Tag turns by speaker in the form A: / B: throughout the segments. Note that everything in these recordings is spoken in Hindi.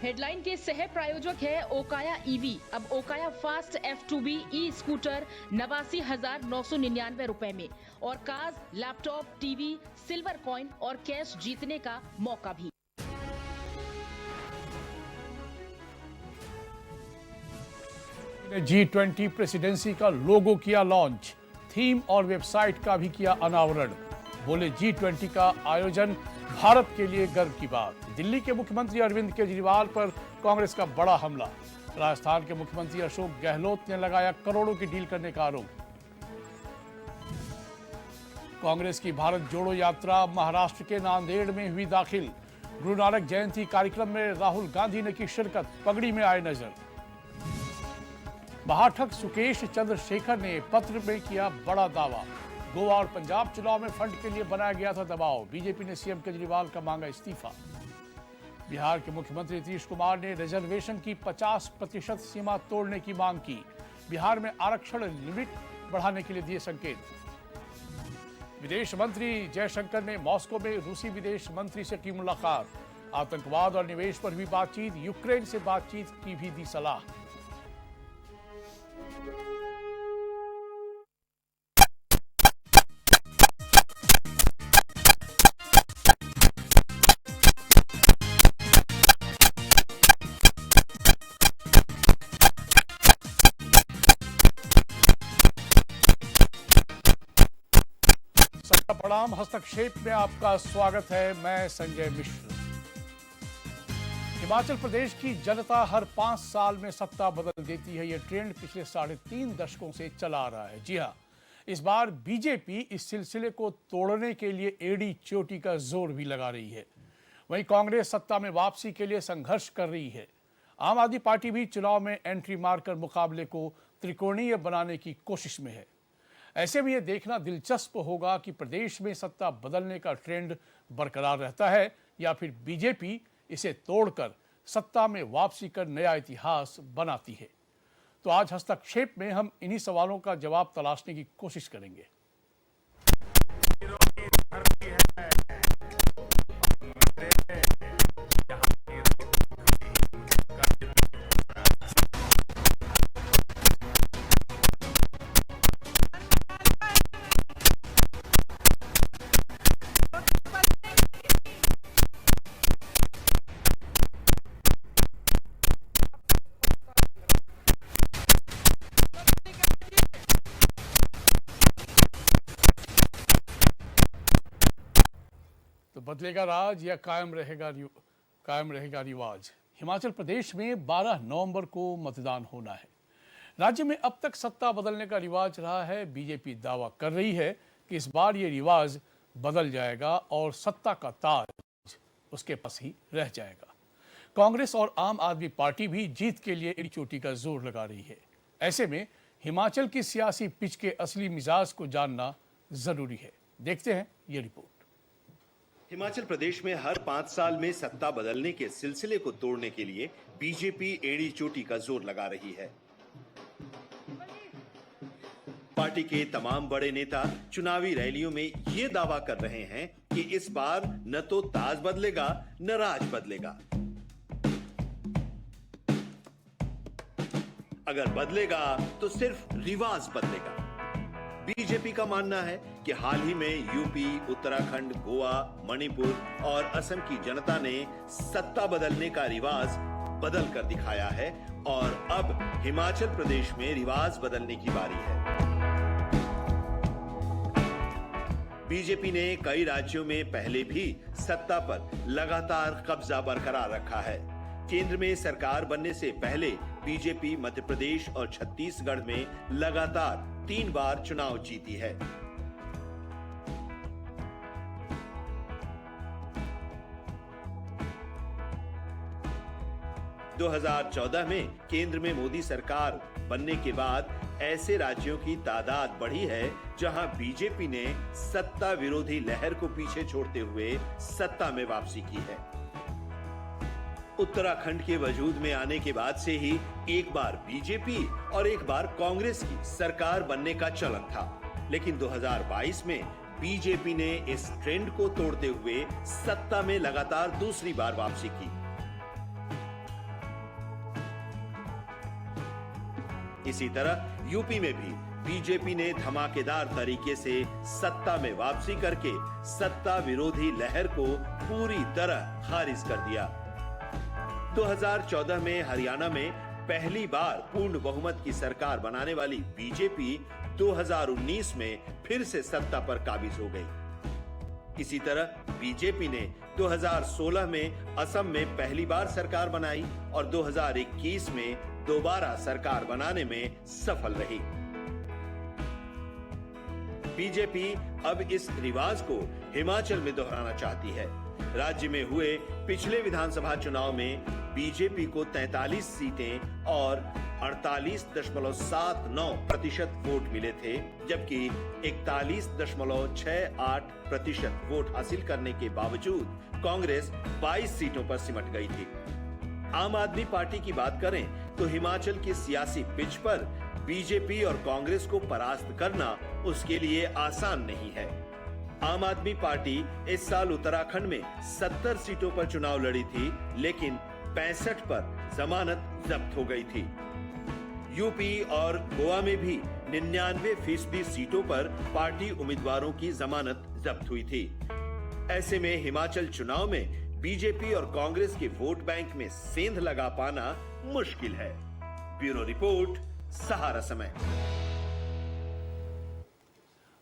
A: हेडलाइन के सह प्रायोजक है ओकाया ईवी। अब Okaya fast F2B e scooter 89,999 रुपए में और cars, laptop, TV, silver coin और कैश जीतने का मौका भी।
B: G20 प्रेसिडेंसी का लोगो किया लॉन्च, थीम और वेबसाइट का भी किया अनावरण। बोले G20 का आयोजन भारत के लिए गर्व की बात। दिल्ली के मुख्यमंत्री अरविंद केजरीवाल पर कांग्रेस का बड़ा हमला। राजस्थान के मुख्यमंत्री अशोक गहलोत ने लगाया करोड़ों की डील करने का आरोप। कांग्रेस की भारत जोड़ो यात्रा महाराष्ट्र के नांदेड़ में हुई दाखिल। गुरु नानक जयंती कार्यक्रम में राहुल गांधी ने की शिरकत, पगड़ी में आए नजर। महाठग सुकेश चंद्रशेखर ने पत्र में किया बड़ा दावा। गोवा और पंजाब चुनाव में फंड के लिए बनाया गया था दबाव। बीजेपी ने सीएम केजरीवाल का मांगा इस्तीफा। बिहार के मुख्यमंत्री नीतीश कुमार ने रिजर्वेशन की 50% सीमा तोड़ने की मांग की। बिहार में आरक्षण लिमिट बढ़ाने के लिए दिए संकेत। विदेश मंत्री जयशंकर ने मॉस्को में रूसी विदेश मंत्री से की मुलाकात। आतंकवाद और निवेश पर हुई बातचीत। यूक्रेन से बातचीत की भी दी सलाह। प्रणाम, हस्तक्षेप में आपका स्वागत है। मैं संजय मिश्र। हिमाचल प्रदेश की जनता हर 5 साल में सत्ता बदल देती है। यह ट्रेंड पिछले 3.5 दशकों से चला आ रहा है। जी हां, इस बार बीजेपी इस सिलसिले को तोड़ने के लिए एड़ी चोटी का जोर भी लगा रही है। वहीं कांग्रेस सत्ता में वापसी के लिए संघर्ष कर रही है। आम आदमी पार्टी भी चुनाव में एंट्री मारकर मुकाबले को त्रिकोणीय बनाने की कोशिश में है। ऐसे में यह देखना दिलचस्प होगा कि प्रदेश में सत्ता बदलने का ट्रेंड बरकरार रहता है या फिर बीजेपी इसे तोड़कर सत्ता में वापसी कर नया इतिहास बनाती है। तो आज हस्तक्षेप में हम इन्हीं सवालों का जवाब तलाशने की कोशिश करेंगे। बदलेगा राज या कायम रहेगा रिवाज। हिमाचल प्रदेश में 12 नवंबर को मतदान होना है। राज्य में अब तक सत्ता बदलने का रिवाज रहा है। बीजेपी दावा कर रही है कि इस बार ये रिवाज बदल जाएगा और सत्ता का ताज उसके पास ही रह जाएगा। कांग्रेस और आम आदमी पार्टी भी जीत के लिए एड़ी चोटी का जोर लगा रही है। ऐसे में हिमाचल की सियासी पिच के असली मिजाज को जानना जरूरी है। देखते हैं ये रिपोर्ट।
C: हिमाचल प्रदेश में हर 5 साल में सत्ता बदलने के सिलसिले को तोड़ने के लिए बीजेपी एड़ी चोटी का जोर लगा रही है। पार्टी के तमाम बड़े नेता चुनावी रैलियों में ये दावा कर रहे हैं कि इस बार न तो ताज बदलेगा न राज बदलेगा। अगर बदलेगा तो सिर्फ रिवाज बदलेगा। बीजेपी का मानना है कि हाल ही में यूपी, उत्तराखंड, गोवा, मणिपुर और असम की जनता ने सत्ता बदलने का रिवाज बदल कर दिखाया है और अब हिमाचल प्रदेश में रिवाज बदलने की बारी है। बीजेपी ने कई राज्यों में पहले भी सत्ता पर लगातार कब्जा बरकरार रखा है। केंद्र में सरकार बनने से पहले बीजेपी मध्य प्रदेश और छत्तीसगढ़ में लगातार 3 बार चुनाव जीती है। – 2014 में केंद्र में मोदी सरकार बनने के बाद ऐसे राज्यों की तादाद बढ़ी है जहां बीजेपी ने सत्ता विरोधी लहर को पीछे छोड़ते हुए सत्ता में वापसी की है। उत्तराखंड के वजूद में आने के बाद से ही एक बार बीजेपी और एक बार कांग्रेस की सरकार बनने का चलन था, लेकिन 2022 में बीजेपी ने इस ट्रेंड को तोड़ते हुए सत्ता में लगातार दूसरी बार वापसी की। इसी तरह यूपी में भी बीजेपी ने धमाकेदार तरीके से सत्ता में वापसी करके सत्ता विरोधी लहर को पूरी तरह खारिज कर दिया। 2014 में हरियाणा में पहली बार पूर्ण बहुमत की सरकार बनाने वाली बीजेपी 2019 में फिर से सत्ता पर काबिज हो गई। इसी तरह बीजेपी ने 2016 में असम में पहली बार सरकार बनाई और 2021 में दोबारा सरकार बनाने में सफल रही। बीजेपी अब इस रिवाज को हिमाचल में दोहराना चाहती है। राज्य में हुए पिछले विधानसभा चुनाव में बीजेपी को 43 सीटें और 48.79% वोट मिले थे, जबकि 41.68% वोट हासिल करने के बावजूद कांग्रेस 22 सीटों पर सिमट गई थी। आम आदमी पार्टी की बात करें तो हिमाचल की सियासी पिच पर बीजेपी और कांग्रेस को परास्त करना उसके लिए आसान नहीं है। आम आदमी पार्टी इस साल उत्तराखंड में 70 सीटों पर चुनाव लड़ी थी, लेकिन 65 पर जमानत जब्त हो गई थी। यूपी और गोवा में भी 99% सीटों पर पार्टी उम्मीदवारों की जमानत जब्त हुई थी। ऐसे में हिमाचल चुनाव में बीजेपी और कांग्रेस के वोट बैंक में सेंध लगा पाना मुश्किल है। ब्यूरो रिपोर्ट, सहारा समय।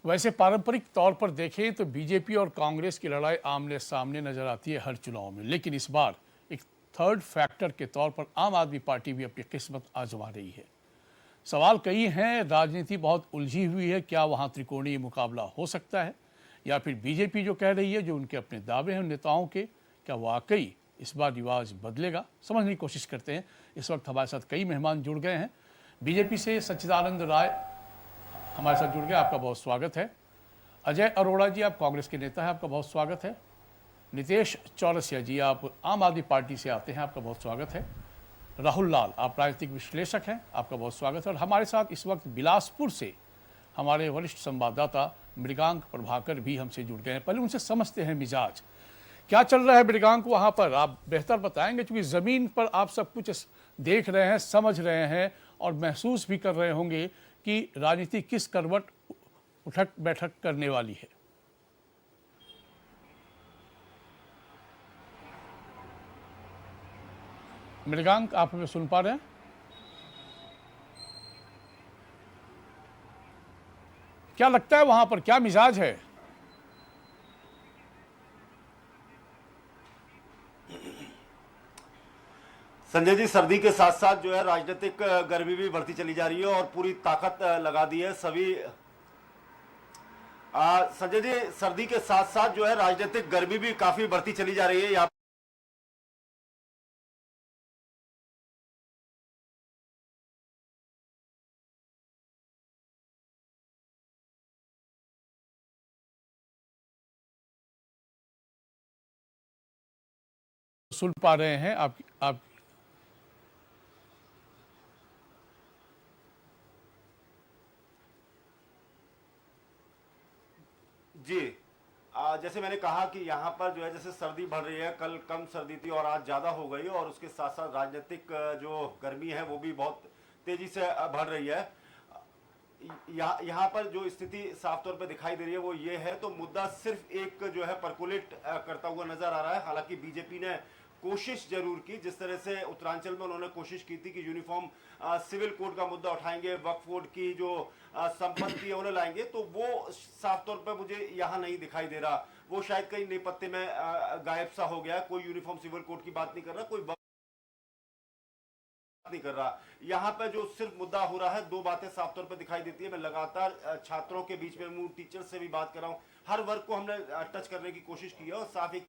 B: वैसे पारंपरिक तौर पर देखें तो बीजेपी और कांग्रेस की लड़ाई आमने सामने नजर आती है हर चुनाव में, लेकिन इस बार एक थर्ड फैक्टर के तौर पर आम आदमी पार्टी भी अपनी किस्मत आजमा रही है। सवाल कई हैं, राजनीति बहुत उलझी हुई है, क्या वहां त्रिकोणीय मुकाबला हो सकता है, या फिर बीजेपी जो कह रही है, जो उनके अपने दावे हैं नेताओं के, क्या वाकई इस बार रिवाज बदलेगा? समझने की कोशिश करते हैं। इस वक्त हमारे साथ कई मेहमान जुड़ गए हैं। बीजेपी से सच्चिदानंद राय हमारे साथ जुड़ गए, आपका बहुत स्वागत है। अजय अरोड़ा जी, आप कांग्रेस के नेता हैं, आपका बहुत स्वागत है। नितेश चौरसिया जी, आप आम आदमी पार्टी से आते हैं, आपका बहुत स्वागत है। राहुल लाल, आप राजनीतिक विश्लेषक हैं, आपका बहुत स्वागत है। और हमारे साथ इस वक्त बिलासपुर से हमारे वरिष्ठ संवाददाता मृगांक प्रभाकर भी हमसे जुड़ गए हैं। पहले उनसे समझते हैं मिजाज क्या चल रहा है। मृगांक, वहाँ पर आप बेहतर बताएंगे, क्योंकि ज़मीन पर आप सब कुछ देख रहे हैं, समझ रहे हैं और महसूस भी कर रहे होंगे कि राजनीति किस करवट उठक बैठक करने वाली है। मृगांक, आप हमें सुन पा रहे हैं? क्या लगता है वहां पर क्या मिजाज है?
D: संजय जी, सर्दी के साथ साथ जो है राजनीतिक गर्मी भी बढ़ती चली जा रही है और पूरी ताकत लगा दी है सभी। संजय जी, सर्दी के साथ साथ जो है राजनीतिक गर्मी भी काफी बढ़ती चली जा रही है। यहाँ
B: सुन पा रहे हैं आप
D: जी, जैसे मैंने कहा कि यहाँ पर जो है जैसे सर्दी बढ़ रही है, कल कम सर्दी थी और आज ज्यादा हो गई, और उसके साथ साथ राजनीतिक जो गर्मी है वो भी बहुत तेजी से बढ़ रही है। यहाँ पर जो स्थिति साफ तौर पे दिखाई दे रही है वो ये है, तो मुद्दा सिर्फ एक जो है परकुलेट करता हुआ नजर आ रहा है। हालांकि बीजेपी ने कोशिश जरूर की, जिस तरह से उत्तरांचल में उन्होंने कोशिश की थी कि यूनिफॉर्म सिविल कोड का मुद्दा उठाएंगे, वक्फ बोर्ड की जो संपत्ति है उन्हें लाएंगे, तो वो साफ तौर पर मुझे यहाँ नहीं दिखाई दे रहा। वो शायद कहीं नेपथ्य में गायब सा हो गया। कोई यूनिफॉर्म सिविल कोड की बात नहीं कर रहा, कोई नहीं कर रहा। यहाँ पे जो सिर्फ मुद्दा हो रहा है, दो बातें साफ तौर पे दिखाई देती है। मैं लगातार छात्रों के बीच में हूँ, टीचर से भी बात कर रहा हूँ, हर वर्ग को हमने टच करने की कोशिश की है और साफ एक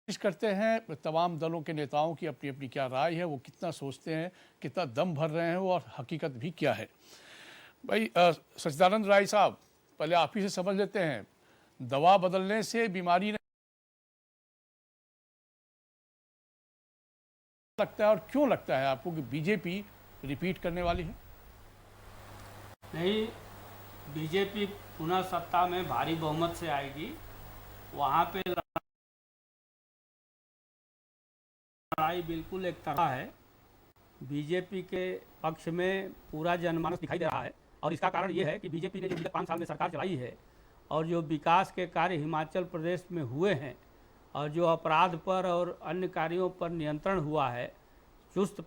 B: कोशिश करते हैं तमाम दलों के नेताओं की अपनी अपनी क्या राय है, वो कितना सोचते हैं, कितना दम भर रहे हैं और हकीकत भी क्या है। भाई सच्चिदानंद राय साहब, पहले आप ही से समझ लेते हैं, दवा बदलने से बीमारी नहीं लगता है, और क्यों लगता है आपको कि बीजेपी रिपीट करने वाली है?
E: नहीं, बीजेपी पुनः सत्ता में भारी बहुमत से आएगी। वहाँ पे लड़ाई बिल्कुल एक तरह है। बीजेपी के पक्ष में पूरा जनमानस दिखाई दे रहा है, और इसका कारण ये है कि बीजेपी ने जो विगत 5 साल में सरकार चलाई है और जो विकास के कार्य हिमाचल प्रदेश में हुए हैं और जो अपराध पर और अन्य कार्यों पर नियंत्रण हुआ है, चुस्त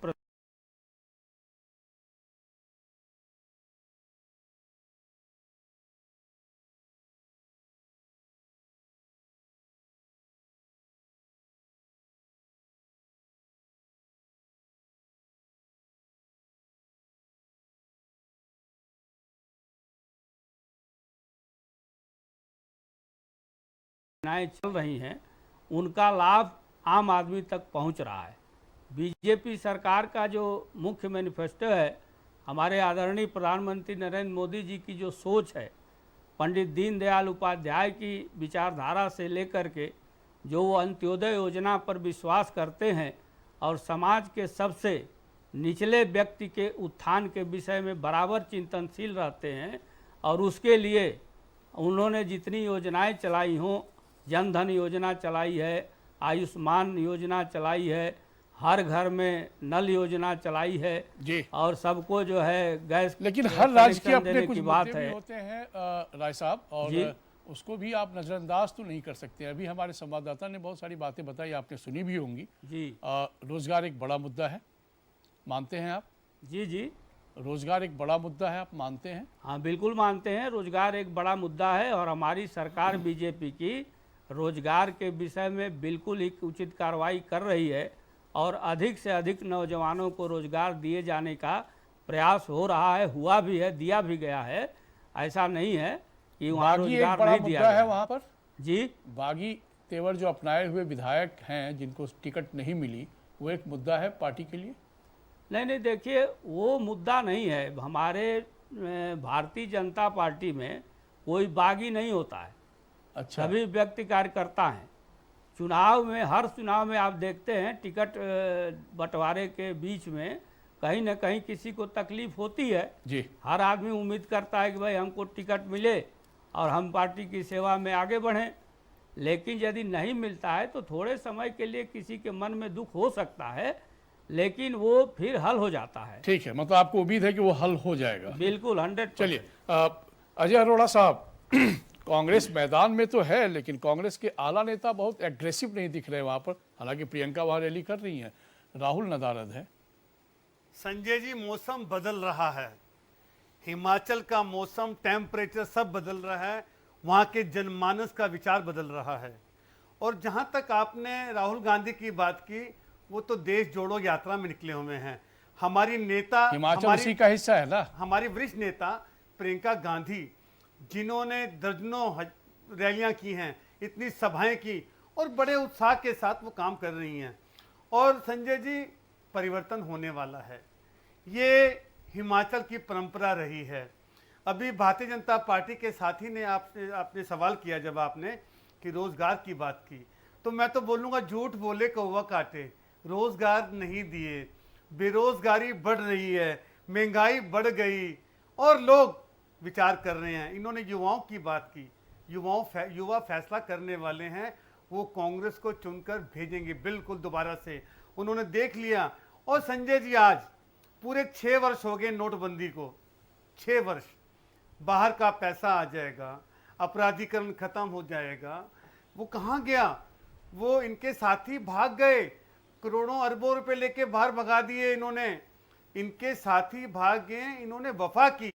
E: योजनाएं चल रही हैं, उनका लाभ आम आदमी तक पहुंच रहा है। बीजेपी सरकार का जो मुख्य मैनिफेस्टो है, हमारे आदरणीय प्रधानमंत्री नरेंद्र मोदी जी की जो सोच है, पंडित दीनदयाल उपाध्याय की विचारधारा से लेकर के जो वो अंत्योदय योजना पर विश्वास करते हैं और समाज के सबसे निचले व्यक्ति के उत्थान के विषय में बराबर चिंतनशील रहते हैं, और उसके लिए उन्होंने जितनी योजनाएं चलाई हों, जन धन योजना चलाई है, आयुष्मान योजना चलाई है, हर घर में नल योजना चलाई है
B: जी,
E: और सबको जो है गैस,
B: लेकिन हर राज्य के अपने
E: देने
B: कुछ
E: की बात
B: मुद्दे भी
E: है।
B: होते हैं राय साहब, और
E: जी।
B: उसको भी आप नज़रअंदाज तो नहीं कर सकते। अभी हमारे संवाददाता ने बहुत सारी बातें बताई, आपने सुनी भी होंगी।
E: जी
B: रोजगार एक बड़ा मुद्दा है, मानते हैं आप?
E: जी जी
B: रोजगार एक बड़ा मुद्दा है, आप मानते हैं?
E: हाँ, बिल्कुल मानते हैं। रोजगार एक बड़ा मुद्दा है और हमारी सरकार बीजेपी की रोजगार के विषय में बिल्कुल ही उचित कार्रवाई कर रही है, और अधिक से अधिक नौजवानों को रोजगार दिए जाने का प्रयास हो रहा है, हुआ भी है, दिया भी गया है। ऐसा नहीं है कि वहाँ
B: बागी एक
E: रोजगार
B: बड़ा
E: नहीं दिया
B: मुद्दा
E: गया
B: है वहाँ पर।
E: जी
B: बागी तेवर जो अपनाए हुए विधायक हैं, जिनको टिकट नहीं मिली, वो एक मुद्दा है पार्टी के लिए?
E: नहीं, देखिए, वो मुद्दा नहीं है। हमारे भारतीय जनता पार्टी में कोई बागी नहीं होता है।
B: अच्छा,
E: सभी व्यक्ति कार्यकर्ता हैं। चुनाव में, हर चुनाव में आप देखते हैं, टिकट बंटवारे के बीच में कहीं न कहीं किसी को तकलीफ होती है।
B: जी,
E: हर आदमी उम्मीद करता है कि भाई हमको टिकट मिले और हम पार्टी की सेवा में आगे बढ़ें, लेकिन यदि नहीं मिलता है तो थोड़े समय के लिए किसी के मन में दुख हो सकता है, लेकिन वो फिर हल हो जाता है।
B: ठीक है, मतलब आपको उम्मीद है कि वो हल हो जाएगा।
E: बिल्कुल 100%।
B: चलिए, अजय अरोड़ा साहब, कांग्रेस मैदान में तो है, लेकिन कांग्रेस के आला नेता बहुत एग्रेसिव नहीं दिख रहे वहां पर। हालांकि प्रियंका वहां रैली कर रही हैं, राहुल नदारद है।
F: संजय जी, मौसम बदल रहा है। हिमाचल का मौसम, टेम्परेचर सब बदल रहा है। वहाँ के जनमानस का विचार बदल रहा है। और जहाँ तक आपने राहुल गांधी की बात की, वो तो देश जोड़ो यात्रा में निकले हुए हैं। हमारी नेता,
B: हिमाचल उसी का हिस्सा है ना।
F: हमारी वरिष्ठ नेता प्रियंका गांधी, जिन्होंने दर्जनों रैलियां की हैं, इतनी सभाएं की, और बड़े उत्साह के साथ वो काम कर रही हैं। और संजय जी, परिवर्तन होने वाला है। ये हिमाचल की परंपरा रही है। अभी भारतीय जनता पार्टी के साथी ने आपने सवाल किया, जब आपने कि रोजगार की बात की, तो मैं तो बोलूँगा, झूठ बोले कौवा काटे। रोजगार नहीं दिए, बेरोजगारी बढ़ रही है, महंगाई बढ़ गई, और लोग विचार कर रहे हैं। इन्होंने युवाओं की बात की। युवा फैसला करने वाले हैं, वो कांग्रेस को चुनकर भेजेंगे बिल्कुल दोबारा से। उन्होंने देख लिया। और संजय जी, आज पूरे 6 वर्ष हो गए नोटबंदी को। 6 वर्ष बाहर का पैसा आ जाएगा, अपराधीकरण खत्म हो जाएगा। वो कहाँ गया? वो इनके साथी भाग गए, करोड़ों अरबों रुपए लेके बाहर भगा दिए इन्होंने। इनके साथी भाग गए, इन्होंने वफा की।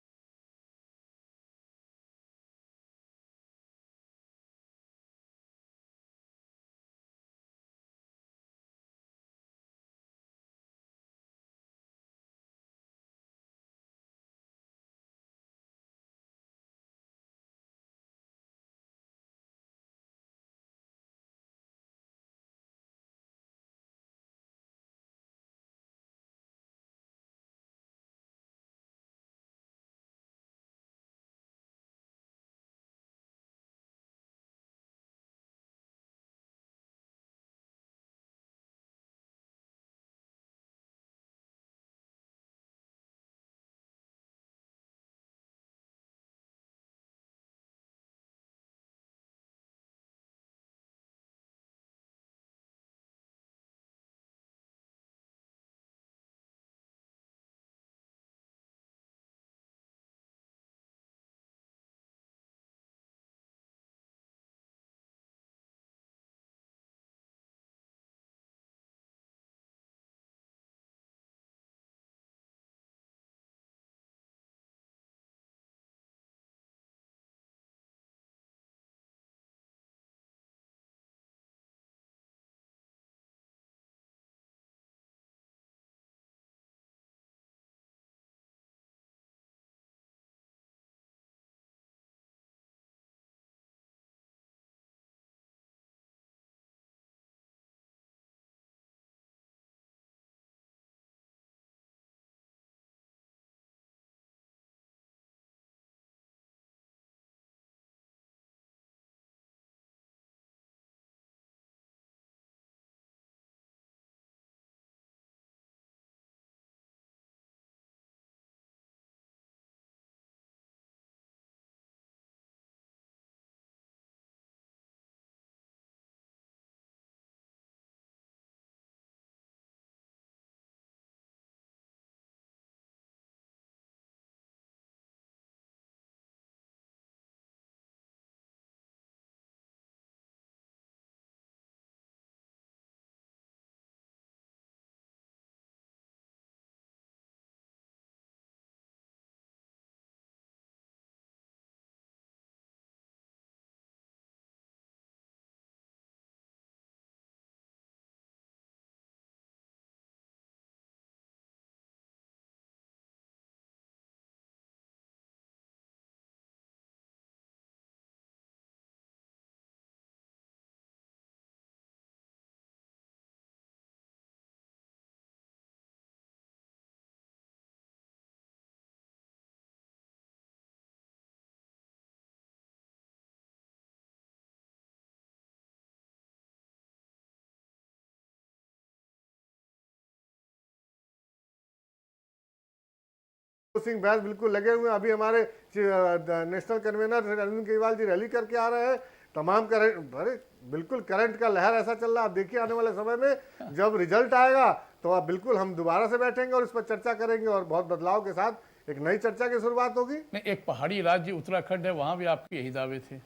G: सिंह बैस बिल्कुल लगे हुए हैं। अभी हमारे national convener Arvind Kejriwal ji rally करके आ रहे हैं। तमाम करंट, अरे बिल्कुल करंट का लहर ऐसा चल रहा है। आप देखिए आने वाले समय में जब रिजल्ट आएगा तो आप बिल्कुल हम दोबारा से बैठेंगे और इस पर चर्चा करेंगे और बहुत बदलाव के साथ एक नई चर्चा की शुरुआत होगी।
B: नहीं, एक पहाड़ी राज्य उत्तराखंड है, वहां भी आपके यही दावे थे।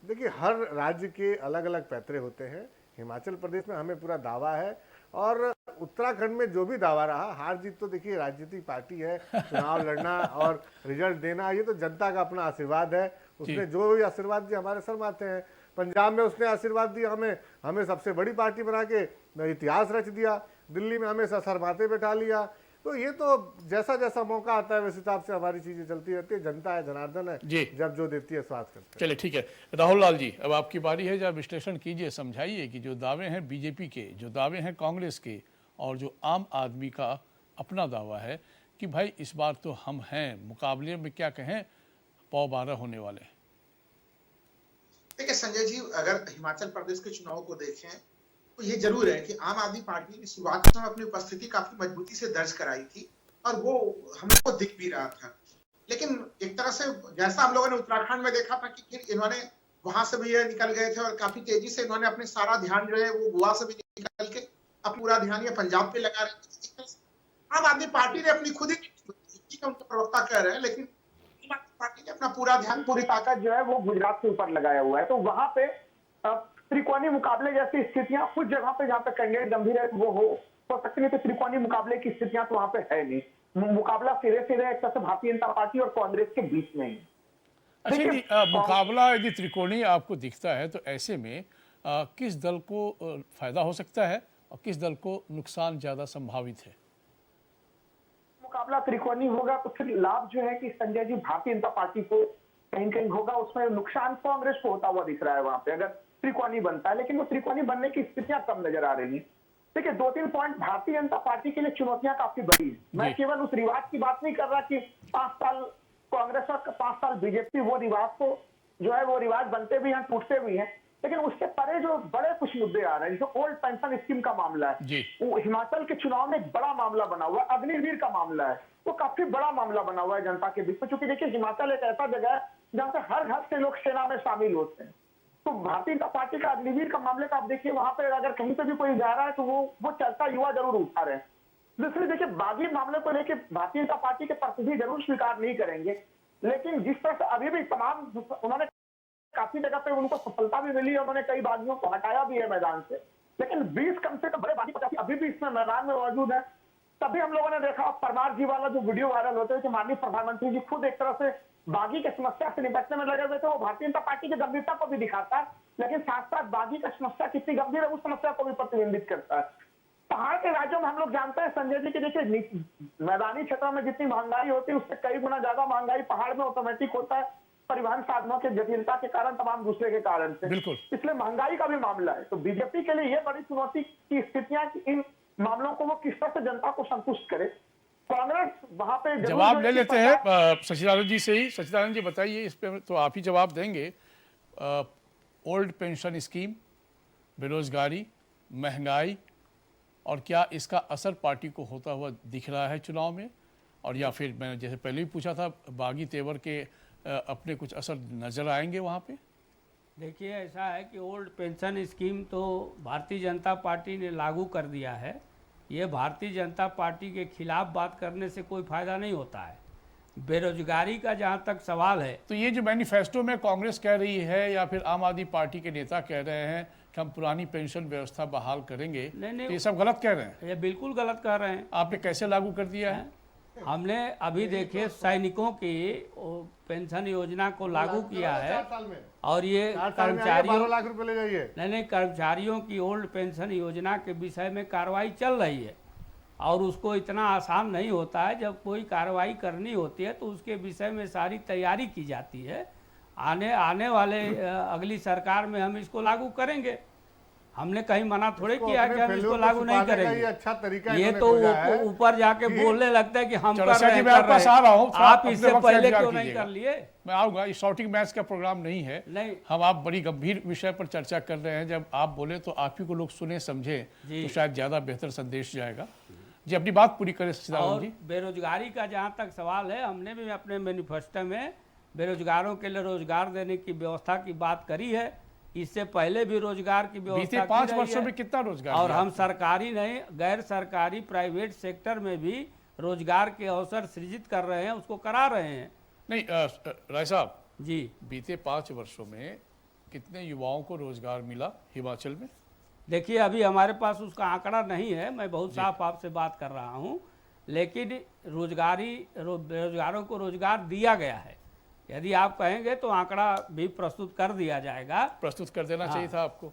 G: देखिए हर राज्य के अलग अलग पैतरे होते हैं। हिमाचल प्रदेश में हमें पूरा दावा है और उत्तराखंड में जो भी दावा रहा, हार जीत तो देखिए राजनीतिक पार्टी है, चुनाव लड़ना और रिजल्ट देना ये तो जनता का अपना आशीर्वाद है। उसने जो भी आशीर्वाद दिया हमारे सर माथे हैं। पंजाब में उसने आशीर्वाद दिया हमें सबसे बड़ी पार्टी बना के इतिहास रच दिया। दिल्ली में हमें सर माथे बैठा लिया। तो ये तो जैसा जैसा मौका आता है उस हिसाब से हमारी चीजें चलती रहती है। जनता है, जनार्दन है,
B: जी।
G: जब जो देती है स्वाद करते हैं।
B: चलिए ठीक है, राहुल लाल जी अब आपकी बारी है। जब विश्लेषण कीजिए, समझाइए कि जो दावे हैं बीजेपी के, जो दावे हैं कांग्रेस के और जो आम आदमी का अपना दावा है कि भाई इस बार तो हम हैं, मुकाबले में क्या कहें 12 होने वाले हैं।
H: देखिए संजय जी, अगर हिमाचल प्रदेश के चुनाव को देखें तो ये जरूर है कि आम आदमी पार्टी ने शुरुआत में अपनी उपस्थिति काफी मजबूती से दर्ज कराई थी और वो हम लोग को दिख भी रहा था। लेकिन एक तरह से जैसा हम लोगों ने उत्तराखंड में देखा था कि फिर इन्होंने वहां से भी ये निकल गए थे और काफी तेजी से इन्होंने अपने सारा ध्यान जो है वो गोवा से भी निकल के अब पूरा ध्यान ये पंजाब पे लगा रहे थे। आम आदमी पार्टी ने अपनी खुद ही उनके प्रवक्ता कह रहे हैं, लेकिन आम आदमी पार्टी ने अपना पूरा ध्यान, पूरी ताकत जो है वो गुजरात के ऊपर लगाया हुआ है। तो वहां पे त्रिकोणीय मुकाबले जैसी स्थितियां कुछ जगह पे जहाँ पे कैंडिडेट गंभीर है वो हो सकती है, तो त्रिकोणीय मुकाबले की स्थितियां तो वहां पे है नहीं। मुकाबला सीधे सीधे एक तरह से भारतीय जनता पार्टी और कांग्रेस के बीच में ही।
B: अच्छा जी, मुकाबला यदि त्रिकोणीय आपको दिखता है तो ऐसे में किस दल को फायदा हो सकता है और किस दल को नुकसान ज्यादा संभावित है?
H: मुकाबला त्रिकोणीय होगा तो फिर लाभ जो है कि संजय जी भारतीय जनता पार्टी को कहीं कहीं होगा, उसमें नुकसान कांग्रेस को होता हुआ दिख रहा है वहां पे अगर त्रिकोणीय बनता है। लेकिन वो त्रिकोणीय बनने की स्थितियां कम नजर आ रही है। देखिए 2-3 पॉइंट भारतीय जनता पार्टी के लिए चुनौतियां काफी बड़ी है। मैं केवल उस रिवाज की बात नहीं कर रहा कि 5 साल कांग्रेस और 5 साल बीजेपी, वो रिवाज को जो है वो रिवाज बनते भी हैं, टूटते भी हैं। लेकिन उसके परे जो बड़े कुछ मुद्दे आ रहे हैं, जो ओल्ड पेंशन स्कीम का मामला है, वो हिमाचल के चुनाव में एक बड़ा मामला बना हुआ है। अग्निवीर का मामला है, वो काफी बड़ा मामला बना हुआ है जनता के बीच में। क्योंकि देखिए हिमाचल एक ऐसा जगह है जहाँ से हर घर से लोग सेना में शामिल होते हैं। तो भारतीय जनता पार्टी का अग्निवीर का मामले का आप देखिए, वहां पर अगर कहीं पे भी कोई जा रहा है तो वो चर्चा युवा जरूर उठा रहे हैं। दूसरी देखिए बागी मामले को लेकर भारतीय जनता पार्टी के प्रतिनिधि जरूर स्वीकार नहीं करेंगे, लेकिन जिस तरह से अभी भी तमाम उन्होंने काफी जगह पे उनको सफलता भी मिली, उन्होंने कई बागियों को हटाया भी है मैदान से, लेकिन 20 कम से कम बड़े बागी 85 अभी भी इसमें मैदान में मौजूद है। तभी हम लोगों ने देखा परमार जी वाला जो वीडियो वायरल होते हैं कि माननीय प्रधानमंत्री जी खुद एक तरह से बागी की समस्या से निपटने में लगे हुए थे। वो भारतीय जनता पार्टी की गंभीरता को भी दिखाता है, लेकिन साथ साथ बागी का समस्या कितनी गंभीर है उस समस्या को भी प्रतिबिंबित करता है। पहाड़ के राज्यों में हम लोग जानते हैं संजय जी की देखिए मैदानी क्षेत्रों में जितनी महंगाई होती है उससे कई गुना ज्यादा महंगाई पहाड़ में ऑटोमेटिक होता है, परिवहन साधनों की जटिलता के कारण, तमाम दूसरे के कारण से।
B: बिल्कुल,
H: इसलिए महंगाई का भी मामला है। तो बीजेपी के लिए यह बड़ी चुनौती की स्थितियां कि इन मामलों को वो किस तरह से जनता को संतुष्ट करे। कांग्रेस वहां पे
B: जवाब ले लेते हैं सचिदानंद जी से ही। सचिदानंद जी बताइए, इस पे तो आप ही जवाब देंगे। ओल्ड पेंशन स्कीम, बेरोजगारी, महंगाई और क्या इसका असर पार्टी को होता हुआ दिख रहा है चुनाव में, और या फिर मैंने जैसे पहले भी पूछा था बागी तेवर के अपने कुछ असर नजर आएंगे वहाँ पे?
E: देखिए ऐसा है कि ओल्ड पेंशन स्कीम तो भारतीय जनता पार्टी ने लागू कर दिया है। ये भारतीय जनता पार्टी के खिलाफ बात करने से कोई फायदा नहीं होता है। बेरोजगारी का जहाँ तक सवाल है,
B: तो ये जो मैनिफेस्टो में कांग्रेस कह रही है या फिर आम आदमी पार्टी के नेता कह रहे हैं कि हम पुरानी पेंशन व्यवस्था बहाल करेंगे,
E: नहीं,
B: तो ये सब गलत कह रहे हैं।
E: ये बिल्कुल गलत कह रहे हैं।
B: आपने कैसे लागू कर दिया है?
E: हमने अभी देखिए सैनिकों की पेंशन योजना को लागू किया है और ये कर्मचारियों
G: 12 लाख रुपए ले जाइए।
E: नहीं, कर्मचारियों की ओल्ड पेंशन योजना के विषय में कार्रवाई चल रही है और उसको इतना आसान नहीं होता है। जब कोई कार्रवाई करनी होती है तो उसके विषय में सारी तैयारी की जाती है। आने वाले अगली सरकार में हम इसको लागू करेंगे। हमने कहीं मना थोड़े किया कि हम इसको लागू नहीं करेंगे।
G: ये अच्छा तरीका
E: ये तो ऊपर जाके बोलने लगता है कि हम कर रहे हैं, आप इससे पहले क्यों नहीं कर लिए?
B: मैं आऊंगा, ये शॉर्टिंग मैच का प्रोग्राम नहीं है।
E: नहीं,
B: हम आप बड़ी गंभीर विषय पर चर्चा कर रहे हैं। जब आप बोले तो आप ही को लोग सुने समझे तो शायद ज्यादा बेहतर संदेश जाएगा। जी अपनी बात पूरी करें सीताराम
E: और
B: जी।
E: बेरोजगारी का जहाँ तक सवाल है, हमने भी अपने मैनिफेस्टो में बेरोजगारों के लिए रोजगार देने की व्यवस्था की बात करी है। इससे पहले भी रोजगार की व्यवस्था
B: बीते
E: की
B: 5
E: रही
B: वर्षों
E: है।
B: में कितना रोजगार
E: और
B: दिया
E: हम सरकारी नहीं, गैर सरकारी प्राइवेट सेक्टर में भी रोजगार के अवसर सृजित कर रहे हैं, उसको करा रहे हैं।
B: नहीं राय साहब,
E: जी
B: बीते 5 वर्षों में कितने युवाओं को रोजगार मिला हिमाचल में?
E: देखिए, अभी हमारे पास उसका आंकड़ा नहीं है, मैं बहुत साफ आपसे बात कर रहा हूँ, लेकिन बेरोजगारों को रोजगार दिया गया है। यदि आप कहेंगे तो आंकड़ा भी प्रस्तुत कर दिया जाएगा।
B: प्रस्तुत कर देना चाहिए था आपको।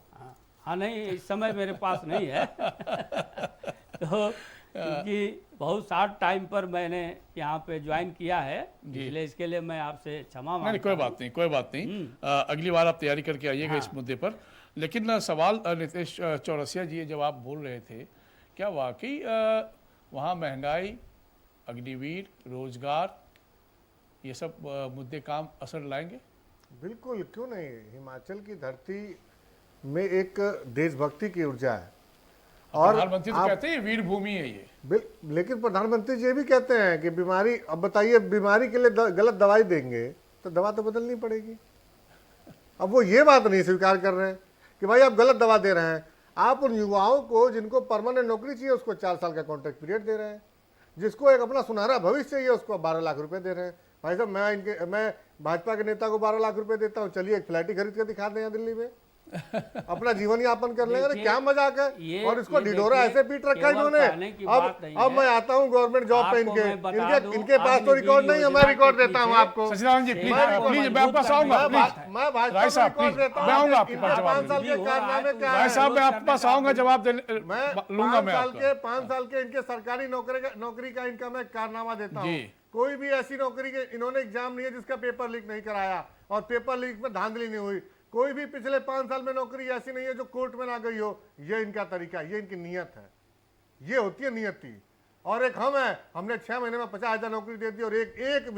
E: हाँ नहीं, इस समय मेरे पास नहीं है तो क्योंकि बहुत शार्ट टाइम पर मैंने यहाँ पे ज्वाइन किया है, इसलिए इसके लिए मैं आपसे क्षमा मांगता
B: नहीं, कोई बात नहीं, कोई बात नहीं। अगली बार आप तैयारी करके आइएगा इस मुद्दे पर। लेकिन सवाल नितेश चौरसिया जी, जब आप बोल रहे थे, क्या वाकई वहाँ महंगाई, अग्निवीर, रोजगार, ये सब मुद्दे काम असर लाएंगे?
G: बिल्कुल, क्यों नहीं। हिमाचल की धरती में एक देशभक्ति की ऊर्जा है और
B: प्रधानमंत्री तो कहते हैं वीर भूमि है ये।
G: लेकिन प्रधानमंत्री जी ये भी कहते हैं कि बीमारी, अब बताइए, बीमारी के लिए गलत दवाई देंगे तो दवा तो बदलनी पड़ेगी। अब वो ये बात नहीं स्वीकार कर रहे हैं कि भाई आप गलत दवा दे रहे हैं। आप उन युवाओं को जिनको परमानेंट नौकरी चाहिए उसको 4 साल का कॉन्ट्रैक्ट पीरियड दे रहे हैं, जिसको एक अपना सुनहरा भविष्य चाहिए उसको 12 लाख रुपए दे रहे हैं। भाई साहब, मैं भाजपा के नेता को 12 लाख रुपए देता हूँ, चलिए एक फ्लैट ही खरीद कर दिखा दें यहाँ दिल्ली में, अपना जीवन यापन कर लेंगे। क्या मजाक है। और इसको ढिढोरा ऐसे पीट रखा है इन्होंने। अब मैं आता हूँ गवर्नमेंट जॉब पे, इनके पास तो रिकॉर्ड नहीं है, मैं रिकॉर्ड देता हूँ आपको।
B: सचिदानंद जी प्लीज, मैं आपके पास आऊंगा,
G: मैं भाजपा को रिकॉर्ड देता हूँ।
B: मैं आऊंगा आपके पास
G: 5 साल के कारनामे क्या
B: राय
G: है।
B: साहब, मैं आपके पास आऊंगा, जवाब लूंगा मैं।
G: 5 साल के इनके सरकारी नौकरी का इनका मैं कारनामा देता हूँ।
B: जी।
G: कोई भी ऐसी नौकरी के इन्होंने एग्जाम नहीं है जिसका पेपर लीक नहीं कराया और पेपर लीक में धांधली नहीं हुई। कोई भी पिछले 5 साल में नौकरी ऐसी नहीं है जो कोर्ट में ना गई हो। ये इनका तरीका, ये इनकी नीयत है, ये होती है नियति। और एक हम है, हमने 6 महीने में 50,000 नौकरी दे दी और एक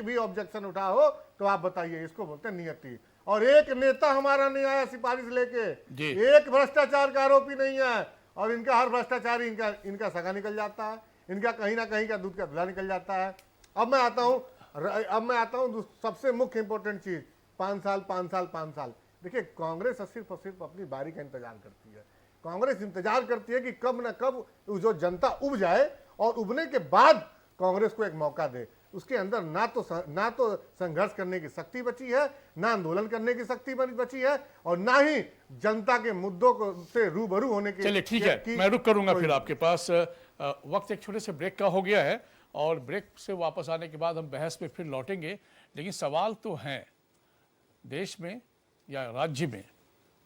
G: भी ऑब्जेक्शन उठा हो तो आप बताइए, इसको बोलते हैं नियति। और एक नेता हमारा नहीं आया सिफारिश लेके, एक भ्रष्टाचार का आरोपी नहीं है। और इनका हर भ्रष्टाचारी इनका सगा निकल जाता है, इनका कहीं ना कहीं का दूध का धुला निकल जाता है। अब मैं आता हूँ सबसे मुख्य इंपॉर्टेंट चीज, 5 साल। देखिए, कांग्रेस सिर्फ और सिर्फ अपनी बारी का इंतजार करती है। कांग्रेस इंतजार करती है कि कब न कब जो जनता उब जाए और उबने के बाद कांग्रेस को एक मौका दे। उसके अंदर ना तो संघर्ष करने की शक्ति बची है, ना आंदोलन करने की शक्ति बची है, और ना ही जनता के मुद्दों को से रूबरू होने की।
B: चलिए ठीक है, मैं रुक करूंगा फिर आपके पास। वक्त एक छोटे से ब्रेक का हो गया है और ब्रेक से वापस आने के बाद हम बहस में फिर लौटेंगे। लेकिन सवाल तो हैं, देश में या राज्य में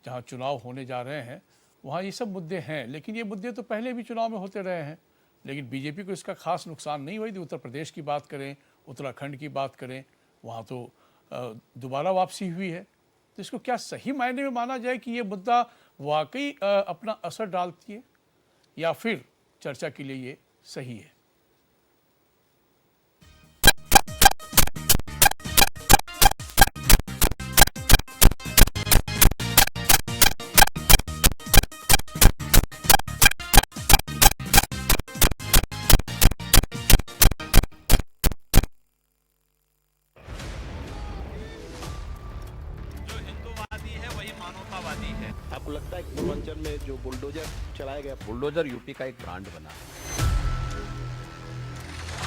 B: जहां चुनाव होने जा रहे हैं वहां ये सब मुद्दे हैं, लेकिन ये मुद्दे तो पहले भी चुनाव में होते रहे हैं, लेकिन बीजेपी को इसका खास नुकसान नहीं हुआ। यदि उत्तर प्रदेश की बात करें, उत्तराखंड की बात करें, वहाँ तो दोबारा वापसी हुई है। तो इसको क्या सही मायने में माना जाए कि ये मुद्दा वाकई अपना असर डालती है, या फिर चर्चा के लिए ये सही है?
I: आपको लगता है कि पूर्वांचल में जो बुलडोजर चलाया गया,
J: बुलडोजर यूपी का एक ब्रांड बना है।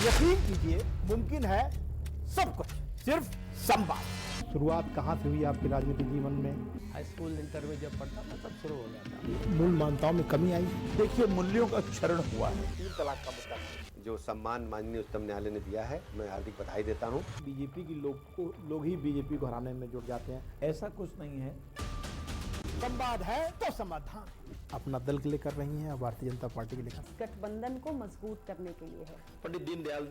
K: यकीन कीजिए, मुमकिन है सब कुछ, सिर्फ संवाद। शुरुआत कहाँ से हुई आपके राजनीतिक जीवन में?
J: हाई स्कूल इंटर में जब पढ़ता था तब शुरू हो गया था।
K: मूल मान्यताओं में कमी आई।
J: देखिए, मूल्यों का क्षरण हुआ है।
I: 3 तलाक का मुद्दा जो सम्मान माननीय उच्चतम न्यायालय ने दिया है, मैं हार्दिक बधाई देता हूँ।
K: बीजेपी की लोग ही बीजेपी को हराने में जुट जाते हैं, ऐसा कुछ नहीं है। संवाद है तो समाधान। अपना दल के लिए कर रही हैं, भारतीय जनता पार्टी के लिए
L: गठबंधन को मजबूत करने के लिए है।
I: पंडित दीनदयाल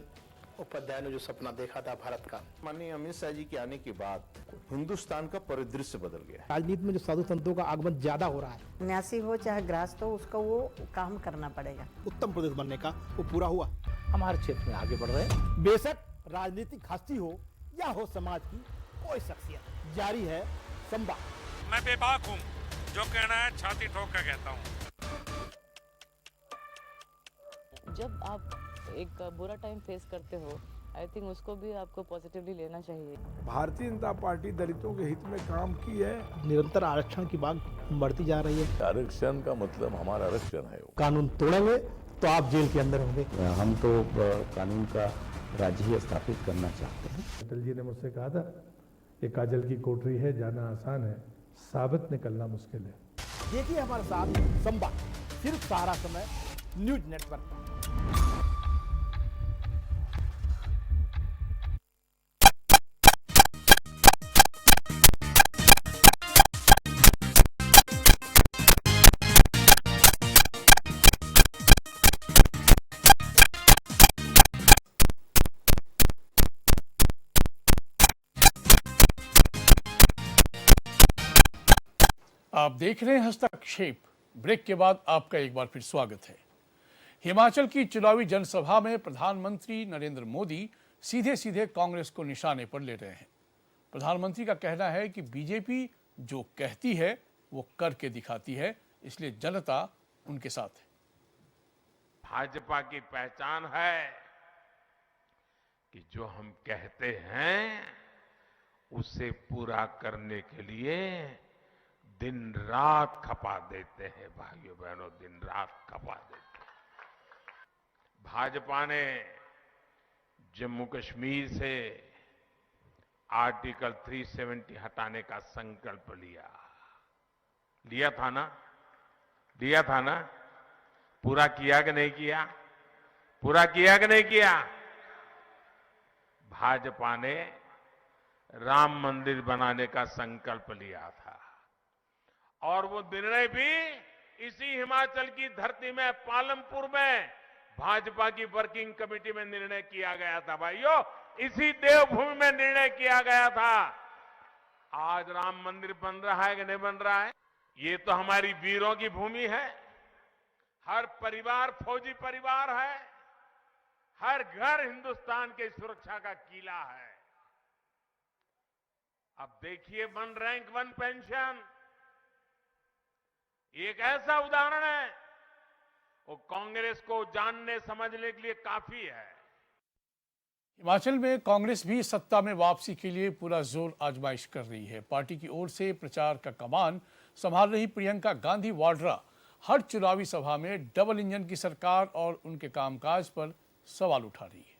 I: उपाध्याय ने जो सपना देखा था भारत का,
J: माननीय अमित शाह जी के आने के बाद हिंदुस्तान का परिदृश्य बदल गया।
K: राजनीति में जो साधु संतों का आगमन ज्यादा हो रहा है,
L: सन्यासी हो चाहे गृहस्थ हो, उसका वो काम करना पड़ेगा।
K: उत्तम प्रदेश बनने का वो पूरा हुआ।
J: हमारे क्षेत्र में आगे बढ़ रहे हैं।
K: बेशक राजनीतिक हस्ती हो या हो समाज की कोई शख्सियत, जारी है संवाद।
M: मैं बेबाक हूँ, जो कहना है छाती ठोक कर कहता हूँ। जब आप एक बुरा टाइम फेस करते हो, आई थिंक उसको भी आपको पॉजिटिवली लेना चाहिए।
K: भारतीय जनता पार्टी दलितों के हित में काम की है। निरंतर आरक्षण की मांग बढ़ती जा रही है।
J: आरक्षण का मतलब हमारा आरक्षण है।
K: कानून तोड़ेंगे तो आप जेल के अंदर होंगे।
N: हम तो कानून का राज्य ही स्थापित करना चाहते हैं।
K: अटल जी ने मुझसे कहा था कि काजल की कोठरी है, जाना आसान है, साबित निकलना मुश्किल है। देखिए हमारे साथ संवाद सिर्फ सहारा समय न्यूज नेटवर्क पर।
B: आप देख रहे हैं हस्तक्षेप। ब्रेक के बाद आपका एक बार फिर स्वागत है। हिमाचल की चुनावी जनसभा में प्रधानमंत्री नरेंद्र मोदी सीधे सीधे कांग्रेस को निशाने पर ले रहे हैं। प्रधानमंत्री का कहना है कि बीजेपी जो कहती है वो करके दिखाती है, इसलिए जनता उनके साथ है।
O: भाजपा की पहचान है कि जो हम कहते हैं उसे पूरा करने के लिए दिन रात खपा देते हैं। भाइयों बहनों, दिन रात खपा देते हैं। भाजपा ने जम्मू कश्मीर से आर्टिकल 370 हटाने का संकल्प लिया था ना? पूरा किया कि नहीं किया? पूरा किया कि नहीं किया? भाजपा ने राम मंदिर बनाने का संकल्प लिया था और वो निर्णय भी इसी हिमाचल की धरती में पालमपुर में भाजपा की वर्किंग कमेटी में निर्णय किया गया था। भाइयों, इसी देवभूमि में निर्णय किया गया था। आज राम मंदिर बन रहा है कि नहीं बन रहा है? ये तो हमारी वीरों की भूमि है। हर परिवार फौजी परिवार है। हर घर हिंदुस्तान के सुरक्षा का किला है। अब देखिए, 1 रैंक 1 पेंशन एक ऐसा उदाहरण है, वो कांग्रेस को जानने समझने के लिए काफी है।
B: हिमाचल में कांग्रेस भी सत्ता में वापसी के लिए पूरा जोर आजमाइश कर रही है। पार्टी की ओर से प्रचार का कमान संभाल रही प्रियंका गांधी वाड्रा हर चुनावी सभा में डबल इंजन की सरकार और उनके कामकाज पर सवाल उठा रही है।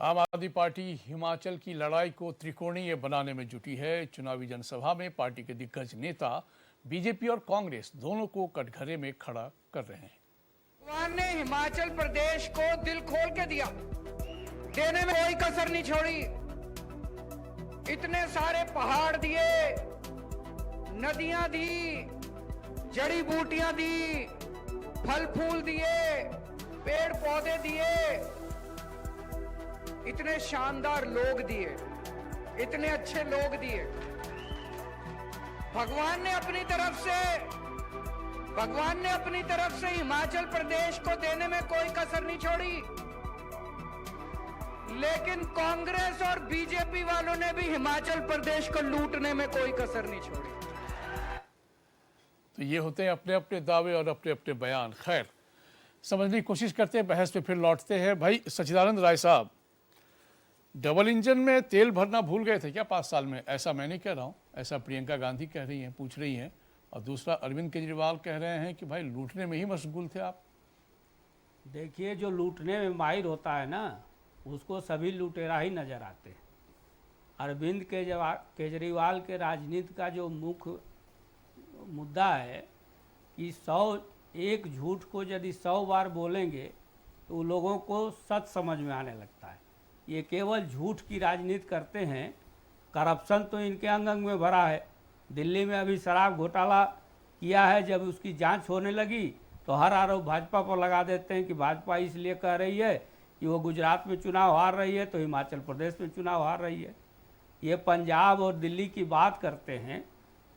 B: आम आदमी पार्टी हिमाचल की लड़ाई को त्रिकोणीय बनाने में जुटी है। चुनावी जनसभा में पार्टी के दिग्गज नेता बीजेपी और कांग्रेस दोनों को कटघरे में खड़ा कर रहे हैं।
P: भगवान ने हिमाचल प्रदेश को दिल खोल के दिया, देने में कोई कसर नहीं छोड़ी। इतने सारे पहाड़ दिए, नदियां दी, जड़ी बूटियां दी, फल फूल दिए, पेड़ पौधे दिए, इतने शानदार लोग दिए, इतने अच्छे लोग दिए। भगवान ने अपनी तरफ से हिमाचल प्रदेश को देने में कोई कसर नहीं छोड़ी। लेकिन कांग्रेस और बीजेपी वालों ने भी हिमाचल प्रदेश को लूटने में कोई कसर नहीं छोड़ी।
B: तो ये होते हैं अपने अपने दावे और अपने अपने बयान। खैर, समझने की कोशिश करते हैं, बहस पे फिर लौटते हैं। भाई सच्चिदानंद राय साहब, डबल इंजन में तेल भरना भूल गए थे क्या 5 साल में? ऐसा मैं नहीं कह रहा हूँ, ऐसा प्रियंका गांधी कह रही हैं, पूछ रही हैं। और दूसरा अरविंद केजरीवाल कह रहे हैं कि भाई लूटने में ही मशगूल थे आप।
E: देखिए, जो लूटने में माहिर होता है ना, उसको सभी लुटेरा ही नजर आते हैं। अरविंद केजरीवाल के राजनीति का जो मुख्य मुद्दा है कि 101 झूठ को यदि 100 बार बोलेंगे तो लोगों को सच समझ में आने लगता है। ये केवल झूठ की राजनीति करते हैं। करप्शन तो इनके अंग अंग में भरा है। दिल्ली में अभी शराब घोटाला किया है, जब उसकी जांच होने लगी तो हर आरोप भाजपा पर लगा देते हैं कि भाजपा इसलिए कह रही है कि वो गुजरात में चुनाव हार रही है तो हिमाचल प्रदेश में चुनाव हार रही है। ये पंजाब और दिल्ली की बात करते हैं।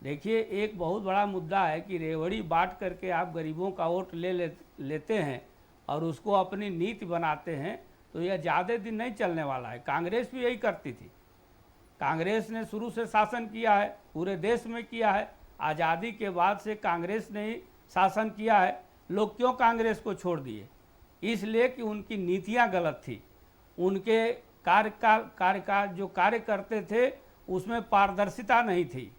E: देखिए, एक बहुत बड़ा मुद्दा है कि रेवड़ी बांट करके आप गरीबों का वोट लेते हैं और उसको अपनी नीति बनाते हैं, तो यह ज़्यादा दिन नहीं चलने वाला है। कांग्रेस भी यही करती थी। कांग्रेस ने शुरू से शासन किया है, पूरे देश में किया है। आज़ादी के बाद से कांग्रेस ने ही शासन किया है। लोग क्यों कांग्रेस को छोड़ दिए? इसलिए कि उनकी नीतियां गलत थी। उनके कार्यकाल जो कार्य करते थे उसमें पारदर्शिता नहीं थी।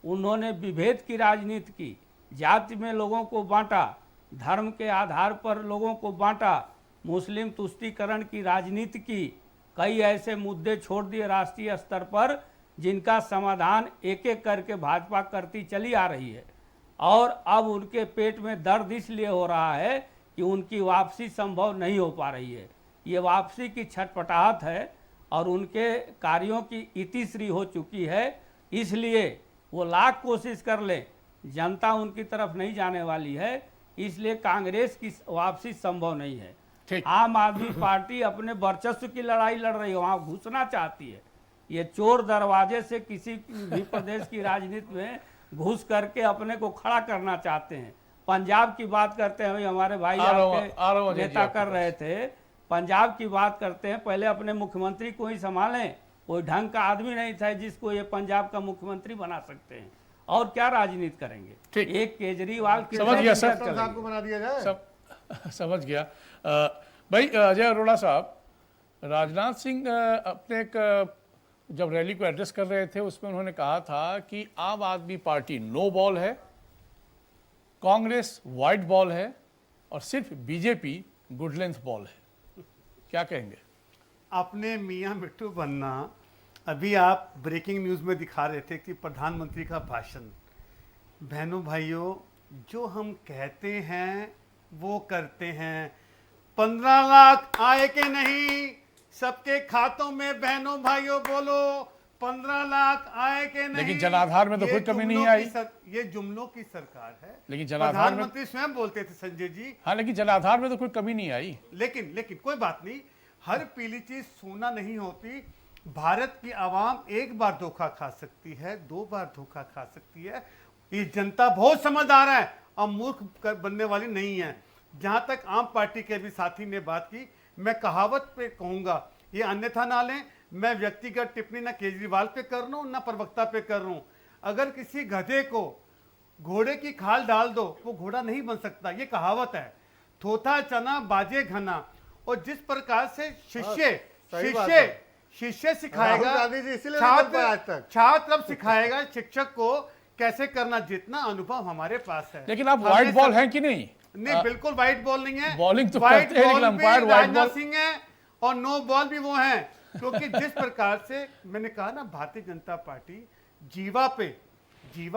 E: उन्होंने विभेद की राजनीति की, जाति में लोगों को बांटा, धर्म के आधार पर लोगों को बांटा, मुस्लिम तुष्टीकरण की राजनीति की। कई ऐसे मुद्दे छोड़ दिए राष्ट्रीय स्तर पर जिनका समाधान एक एक करके भाजपा करती चली आ रही है। और अब उनके पेट में दर्द इसलिए हो रहा है कि उनकी वापसी संभव नहीं हो पा रही है। ये वापसी की छटपटाहट है और उनके कार्यों की इतिश्री हो चुकी है। इसलिए वो लाख कोशिश कर ले, जनता उनकी तरफ नहीं जाने वाली है। इसलिए कांग्रेस की वापसी संभव नहीं है। आम आदमी पार्टी अपने वर्चस्व की लड़ाई लड़ रही है, वहाँ घुसना चाहती है। ये चोर दरवाजे से किसी भी प्रदेश की राजनीति में घुस करके अपने को खड़ा करना चाहते हैं। पंजाब की बात करते हैं, हमारे भाई आपके नेता कर रहे थे। पंजाब की बात करते हैं, पहले अपने मुख्यमंत्री को ही संभालें। कोई ढंग का आदमी नहीं था जिसको ये पंजाब का मुख्यमंत्री बना सकते हैं। और क्या राजनीति करेंगे? एक केजरीवाल
B: समझ गया सर,
G: साहब को बना दिया जाए।
B: समझ गया। भाई अजय अरोड़ा साहब, राजनाथ सिंह अपने एक जब रैली को एड्रेस कर रहे थे उसमें उन्होंने कहा था कि आम आदमी पार्टी नो बॉल है, कांग्रेस वाइट बॉल है और सिर्फ बीजेपी गुड लेंथ बॉल है। क्या कहेंगे?
F: अपने मियाँ मिट्टू बनना, अभी आप ब्रेकिंग न्यूज़ में दिखा रहे थे कि प्रधानमंत्री का भाषण। बहनों भाइयों, जो हम कहते हैं वो करते हैं। 15 लाख आए के नहीं सबके खातों में? बहनों भाइयों बोलो, 15 लाख आए के नहीं?
B: लेकिन जनाधार में तो कोई कमी नहीं आई।
F: ये जुमलों की सरकार है।
B: लेकिन जनाधार में
F: प्रधानमंत्री स्वयं बोलते थे संजय जी।
B: हाँ, लेकिन जनाधार में तो कोई कमी नहीं आई।
F: लेकिन कोई बात नहीं, हर पीली चीज सोना नहीं होती। भारत की आवाम एक बार धोखा खा सकती है, 2 बार धोखा खा सकती है। ये जनता बहुत समझदार है और मूर्ख बनने वाली नहीं है। जहां तक आम पार्टी के भी साथी ने बात की, मैं कहावत पे कहूंगा, ये अन्यथा ना लें। मैं व्यक्तिगत टिप्पणी ना केजरीवाल पे कर रहा हूं ना प्रवक्ता पे कर रहा हूं। अगर किसी गधे को घोड़े की खाल डाल दो वो घोड़ा नहीं बन सकता, ये कहावत है। थोथा चना बाजे घना। और जिस प्रकार से शिष्य सिखाएगा, छात्र अब सिखाएगा शिक्षक को कैसे करना। जितना अनुभव हमारे पास है।
B: लेकिन आप व्हाइट बॉल हैं कि नहीं?
F: नहीं, बिल्कुल व्हाइट बॉल नहीं है।
B: बॉलिंग तो करते हैं, लेकिन अंपायर व्हाइट बॉल
F: सिंह है और नो बॉल भी वो हैं। क्योंकि जिस प्रकार से मैंने कहा ना, भारतीय जनता पार्टी जीवा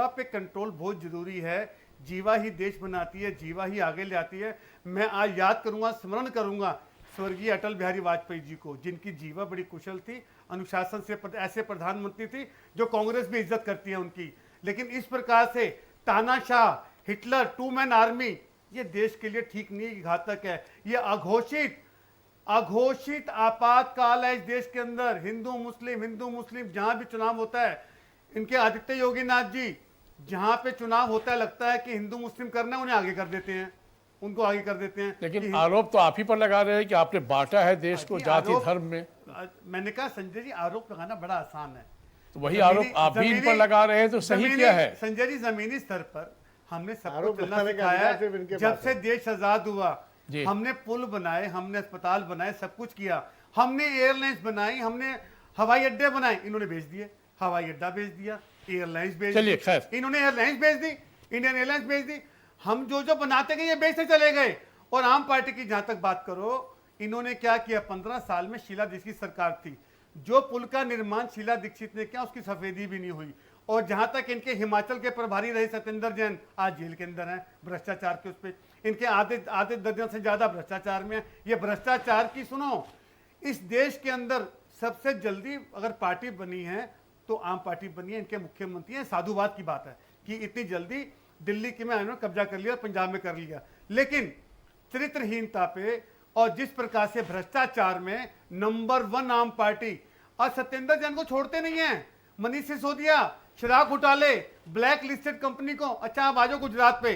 F: पे कंट्रोल बहुत जरूरी है। जीवा ही देश बनाती है, जीवा ही आगे ले आती है। मैं आज याद करूंगा, स्मरण करूंगा स्वर्गीय अटल बिहारी वाजपेयी जी को, जिनकी जीवा बड़ी कुशल थी, अनुशासन से ऐसे प्रधानमंत्री थी जो कांग्रेस भी इज्जत करती है उनकी। लेकिन इस प्रकार से तानाशाह, हिटलर, 2 मैन आर्मी, ये देश के लिए ठीक नहीं, घातक है। ये अघोषित आपातकाल है इस देश के अंदर। हिंदू मुस्लिम जहां भी चुनाव होता है, इनके आदित्य योगी नाथ जी जहां पे चुनाव होता है, लगता है कि हिंदू मुस्लिम करना, उन्हें आगे कर देते हैं, उनको आगे कर देते हैं।
B: लेकिन आरोप तो आप ही पर लगा रहे हैं कि आपने बांटा है देश को जाति धर्म में।
F: मैंने कहा संजय जी, आरोप लगाना बड़ा आसान है,
B: तो वही आरोप आप भी इन पर लगा रहे हैं, तो सही क्या है?
F: संजय जी, जमीनी स्तर पर हमने सबको चलना सिखाया। जब से देश आजाद हुआ, हमने पुल बनाए, हमने अस्पताल बनाए, सब कुछ किया। हमने एयरलाइंस बनाई, हमने हवाई अड्डे बनाए, इन्होंने भेज दिए। हवाई अड्डा भेज दिया, एयरलाइंस भेज दी, इन्होंने एयरलाइंस भेज दी, इंडियन एयरलाइंस भेज दी। हम जो बनाते गए ये बेचते चले गए। और आम पार्टी की जहां तक बात करो, इन्होंने क्या किया? 15 साल में शीला दीक्षित की सरकार थी, जो पुल का निर्माण शीला दीक्षित ने किया, उसकी सफेदी भी नहीं हुई। और जहां तक इनके हिमाचल के प्रभारी रहे सत्येंद्र जैन, आज जेल के अंदर हैं भ्रष्टाचार के उस पर। इनके आधे दर्जन से ज्यादा भ्रष्टाचार में। ये भ्रष्टाचार की सुनो, इस देश के अंदर सबसे जल्दी अगर पार्टी बनी है तो आम पार्टी बनी है, इनके मुख्यमंत्री हैं। साधुवाद की बात है कि इतनी जल्दी दिल्ली की में इन्होंने कब्जा कर लिया, पंजाब में कर लिया, लेकिन चरित्रहीनता पे और जिस प्रकार से भ्रष्टाचार में नंबर 1 आम पार्टी, और सत्येंद्र जैन को छोड़ते नहीं है। मनीष सिसोदिया शराब घोटाले, ब्लैक लिस्टेड कंपनी को, अच्छा आप आ जाओ गुजरात पे,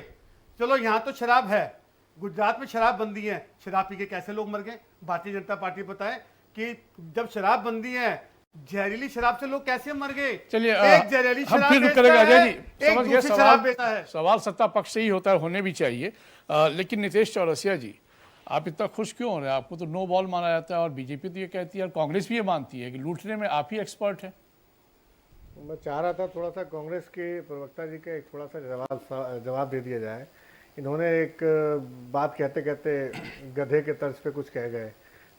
F: चलो यहां तो शराब है, गुजरात में शराब बंदी है, शराब पी के कैसे लोग मर गए? भारतीय जनता पार्टी बताए कि जब शराब बंदी है, जहरीली शराब से लोग कैसे मर गए?
B: चलिए
F: एक जहरीली शराब
B: फिर
F: बेचता
B: करेंगे अजय
F: है,
B: जी,
F: एक
B: समझ गए
F: दूसरी शराब
B: सवाल।
F: बेचता है।
B: सवाल सत्ता पक्ष से ही होता है, होने भी चाहिए। लेकिन नितेश चौरसिया जी, आप इतना खुश क्यों हो रहे हैं? आपको तो नो बॉल माना जाता है और बीजेपी तो ये कहती है और कांग्रेस भी ये मानती है कि लूटने में आप ही एक्सपर्ट हैं।
G: मैं चाह रहा था थोड़ा सा कांग्रेस के प्रवक्ता जी का एक थोड़ा सा जवाब दे दिया जाए। इन्होंने एक बात कहते कहते गधे के तर्ज पे कुछ कह गए,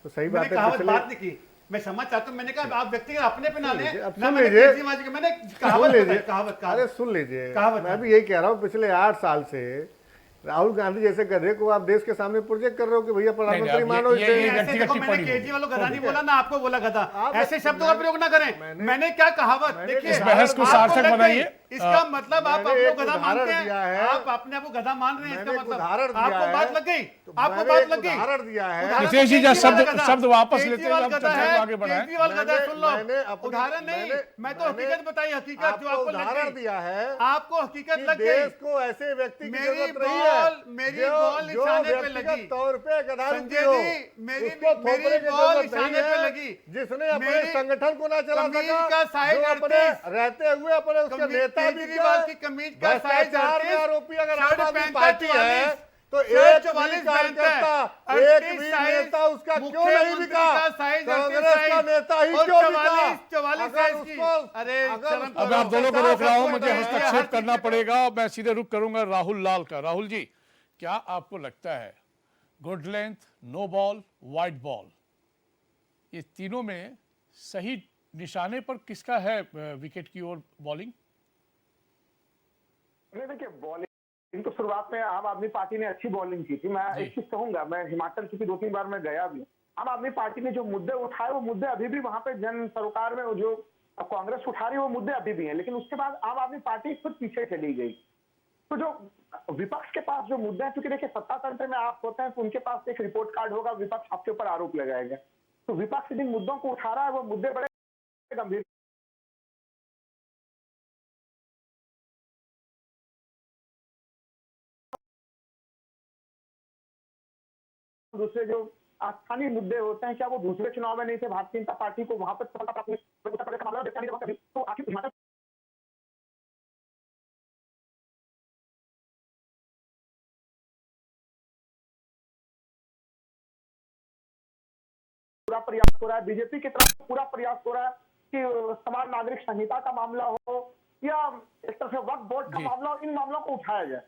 G: तो सही बात है।
F: कहावत बात नहीं की, मैं समझ चाहता हूं, मैंने कहा आप व्यक्तिगत अपने पे ना लें,
G: सुन लीजिए,
F: मैंने कहावत
G: अरे सुन लीजिए, मैं भी यही कह रहा हूँ, पिछले 8 साल से राहुल गांधी जैसे गधे को आप देश के सामने प्रोजेक्ट कर रहे हो कि भैया प्रधानमंत्री मानो।
F: मैंने केजरीवाल को गधा नहीं बोला ना, आपको बोला गधा, ऐसे शब्दों का प्रयोग ना करें। मैंने क्या कहावत, देखिए
B: इस बहस को सार्थक बनाइए।
F: इसका मतलब आप अपने को गधा मानते हैं, आप अपने आप को गधा मान रहे हैं, इसका मतलब आपको बात लग गई, आपको बात लग गई।
G: उदाहरण दिया है
B: नितेश जी, शब्द वापस लेते हैं, आप चर्चा को आगे बढ़ाएं।
F: केजरीवाल गधा सुन लो, उदाहरण नहीं, मैं तो हकीकत बताई, हकीकत जो आपको
G: उदाहरण दिया है,
F: आपको हकीकत लग गई।
G: देश को ऐसे व्यक्ति की जरूरत नहीं है
F: मेरी बॉल निशाने पे लगी,
G: तौर पे
F: संजय जी, मेरी बॉल निशाने पे लगी,
G: जिसने अपने संगठन को ना चला सका,
F: का साइज
G: रहते हुए अपने उसके नेता भी
F: कमीज का साइज
G: आरोपी अगर आम आदमी पार्टी है तो एक भी नेता उसका क्यों नहीं बिका? कांग्रेस का नेता ही क्यों बिका?
F: 44 साइज की, अरे
B: अब आप दोनों को रोक रहा हूं, मुझे हस्तक्षेप करना पड़ेगा। मैं सीधे रुक करूंगा राहुल लाल का। राहुल जी, क्या आपको लगता है good length, no ball, wide ball, ये तीनों में सही निशाने पर किसका है विकेट की ओर बॉलिंग?
H: देखिए, बॉलिंग तो शुरुआत में आम आदमी पार्टी ने अच्छी बॉलिंग की थी। मैं एक चीज कहूंगा, मैं हिमाचल चूंकि 2-3 बार मैं गया भी, आम आदमी पार्टी ने जो मुद्दे उठाए वो मुद्दे अभी भी वहां पे जन सरोकार में जो कांग्रेस उठा रही है वो मुद्दे अभी भी हैं, लेकिन उसके बाद आम आदमी पार्टी खुद पीछे चली गई। तो जो विपक्ष के पास जो मुद्दे हैं, क्योंकि देखिए सत्ता तंत्र में आप होते हैं तो उनके पास एक रिपोर्ट कार्ड होगा, विपक्ष आपके ऊपर आरोप लगाएगा। तो विपक्ष जिन मुद्दों को उठा रहा है वो मुद्दे बड़े गंभीर, दूसरे जो स्थानीय मुद्दे होते हैं, क्या वो दूसरे चुनाव में नहीं थे? भारतीय जनता पार्टी को वहां पर तो आखिर हिमाचल पूरा प्रयास हो रहा है, बीजेपी की तरफ पूरा प्रयास हो रहा है कि समान नागरिक संहिता का मामला हो या इस तरह से वक्फ बोर्ड का मामला हो, इन मामलों को उठाया जाए।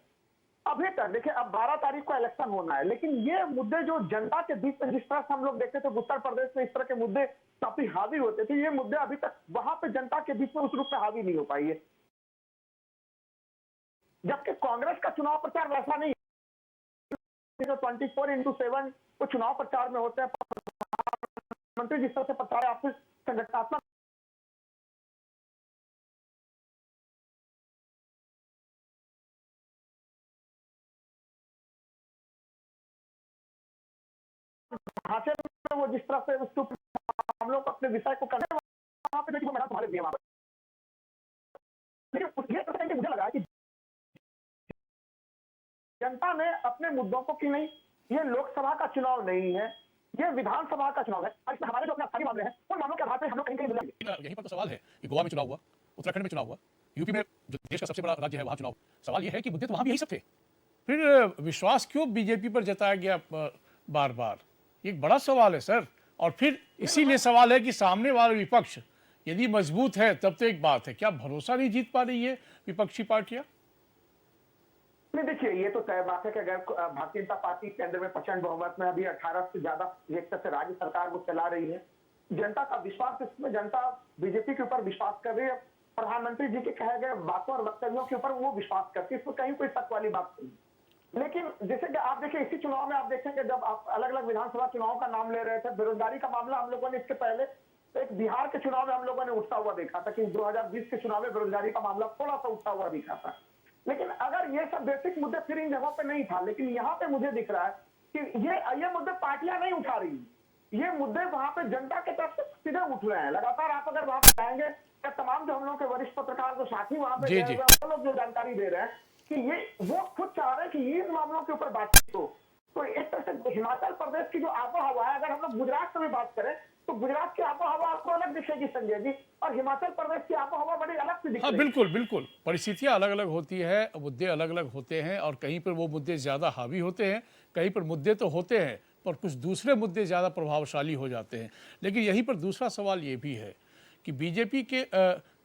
H: अभी तक देखिए, अब 12 तारीख को इलेक्शन होना है, लेकिन ये मुद्दे जो जनता के बीच में जिस तरह से हम लोग देखते थे उत्तर प्रदेश में इस तरह के मुद्दे काफी हावी होते थे, ये मुद्दे अभी तक वहां पे जनता के बीच में उस रूप में हावी नहीं हो पाई है। जबकि कांग्रेस का चुनाव प्रचार वैसा नहीं है, 24/7 वो चुनाव प्रचार में होते हैं, प्रधानमंत्री जिस तरह से प्रचार है, आपसे संगठनात्मक ढांचे में वो जिस तरह से उसके मामलों को अपने विषय को करने, वहां पे देखिए मैंने तुम्हारे दिए वहां पर, लेकिन ये तो मुझे लगा कि जनता ने अपने मुद्दों को कि नहीं, ये लोकसभा का चुनाव नहीं है, ये विधानसभा का चुनाव है, और इसमें हमारे जो अपने स्थानीय मामले हैं उन मामलों के आधार पर हम लोग कहीं
B: यहीं पर तो सवाल है कि गोवा में चुनाव हुआ, उत्तराखंड में चुनाव हुआ, यूपी में जो देश का सबसे बड़ा राज्य है वहां चुनाव। सवाल यह है कि मुद्दे तो वहां भी यही सब थे, फिर विश्वास क्यों बीजेपी पर जताया गया बार बार? ये एक बड़ा सवाल है सर। और फिर इसीलिए सवाल है कि सामने वाला विपक्ष यदि मजबूत है तब तो एक बात है, क्या भरोसा नहीं जीत पा रही है विपक्षी पार्टियां?
H: नहीं, देखिए ये तो तय बात है कि अगर भारतीय जनता पार्टी केंद्र में प्रचंड बहुमत में अभी 18 से ज्यादा एक तरह से राज्य सरकार को चला रही है, जनता का विश्वास, इसमें जनता बीजेपी के ऊपर विश्वास कर रही है, प्रधानमंत्री जी के कहे गए बातों और वक्तव्यों के ऊपर वो विश्वास करती है, इसमें कहीं कोई शक वाली बात नहीं। लेकिन जैसे कि आप देखिए इसी चुनाव में आप देखेंगे जब आप अलग अलग विधानसभा चुनाव का नाम ले रहे थे, बेरोजगारी का मामला हम लोगों ने इसके पहले एक बिहार के चुनाव में हम लोगों ने उठता हुआ देखा था कि 2020 के चुनाव में बेरोजगारी का मामला थोड़ा सा उठता हुआ दिखा था। लेकिन अगर ये सब बेसिक मुद्दे फिर इन जगहों पे नहीं था, लेकिन यहाँ पे मुझे दिख रहा है कि ये मुद्दे पार्टियां नहीं उठा रही, ये मुद्दे वहां पे जनता के तरफ से सीधे उठ रहे हैं। लगातार आप अगर वहां पे जाएंगे तो तमाम जो हम लोग के वरिष्ठ पत्रकार जो साथी वहां पे गए हुए वो लोग जो जानकारी दे रहे हैं कि ये वो खुद चाह रहे हैं कि इन मामलों के ऊपर बातचीत हो। तो एक तरह से हिमाचल प्रदेश की जो आबोहवा है, अगर हम लोग गुजरात से भी बात करें तो गुजरात की आबोहवा आपको अलग दिखेगी संजय जी, और हिमाचल प्रदेश की आबोहवा बड़ी अलग सी दिखेगी।
B: हाँ बिल्कुल बिल्कुल, परिस्थितियां अलग अलग होती है, मुद्दे अलग अलग होते हैं, और कहीं पर वो मुद्दे ज़्यादा हावी होते हैं, कहीं पर मुद्दे तो होते हैं पर कुछ दूसरे मुद्दे ज़्यादा प्रभावशाली हो जाते हैं। लेकिन यहीं पर दूसरा सवाल ये भी है कि बीजेपी के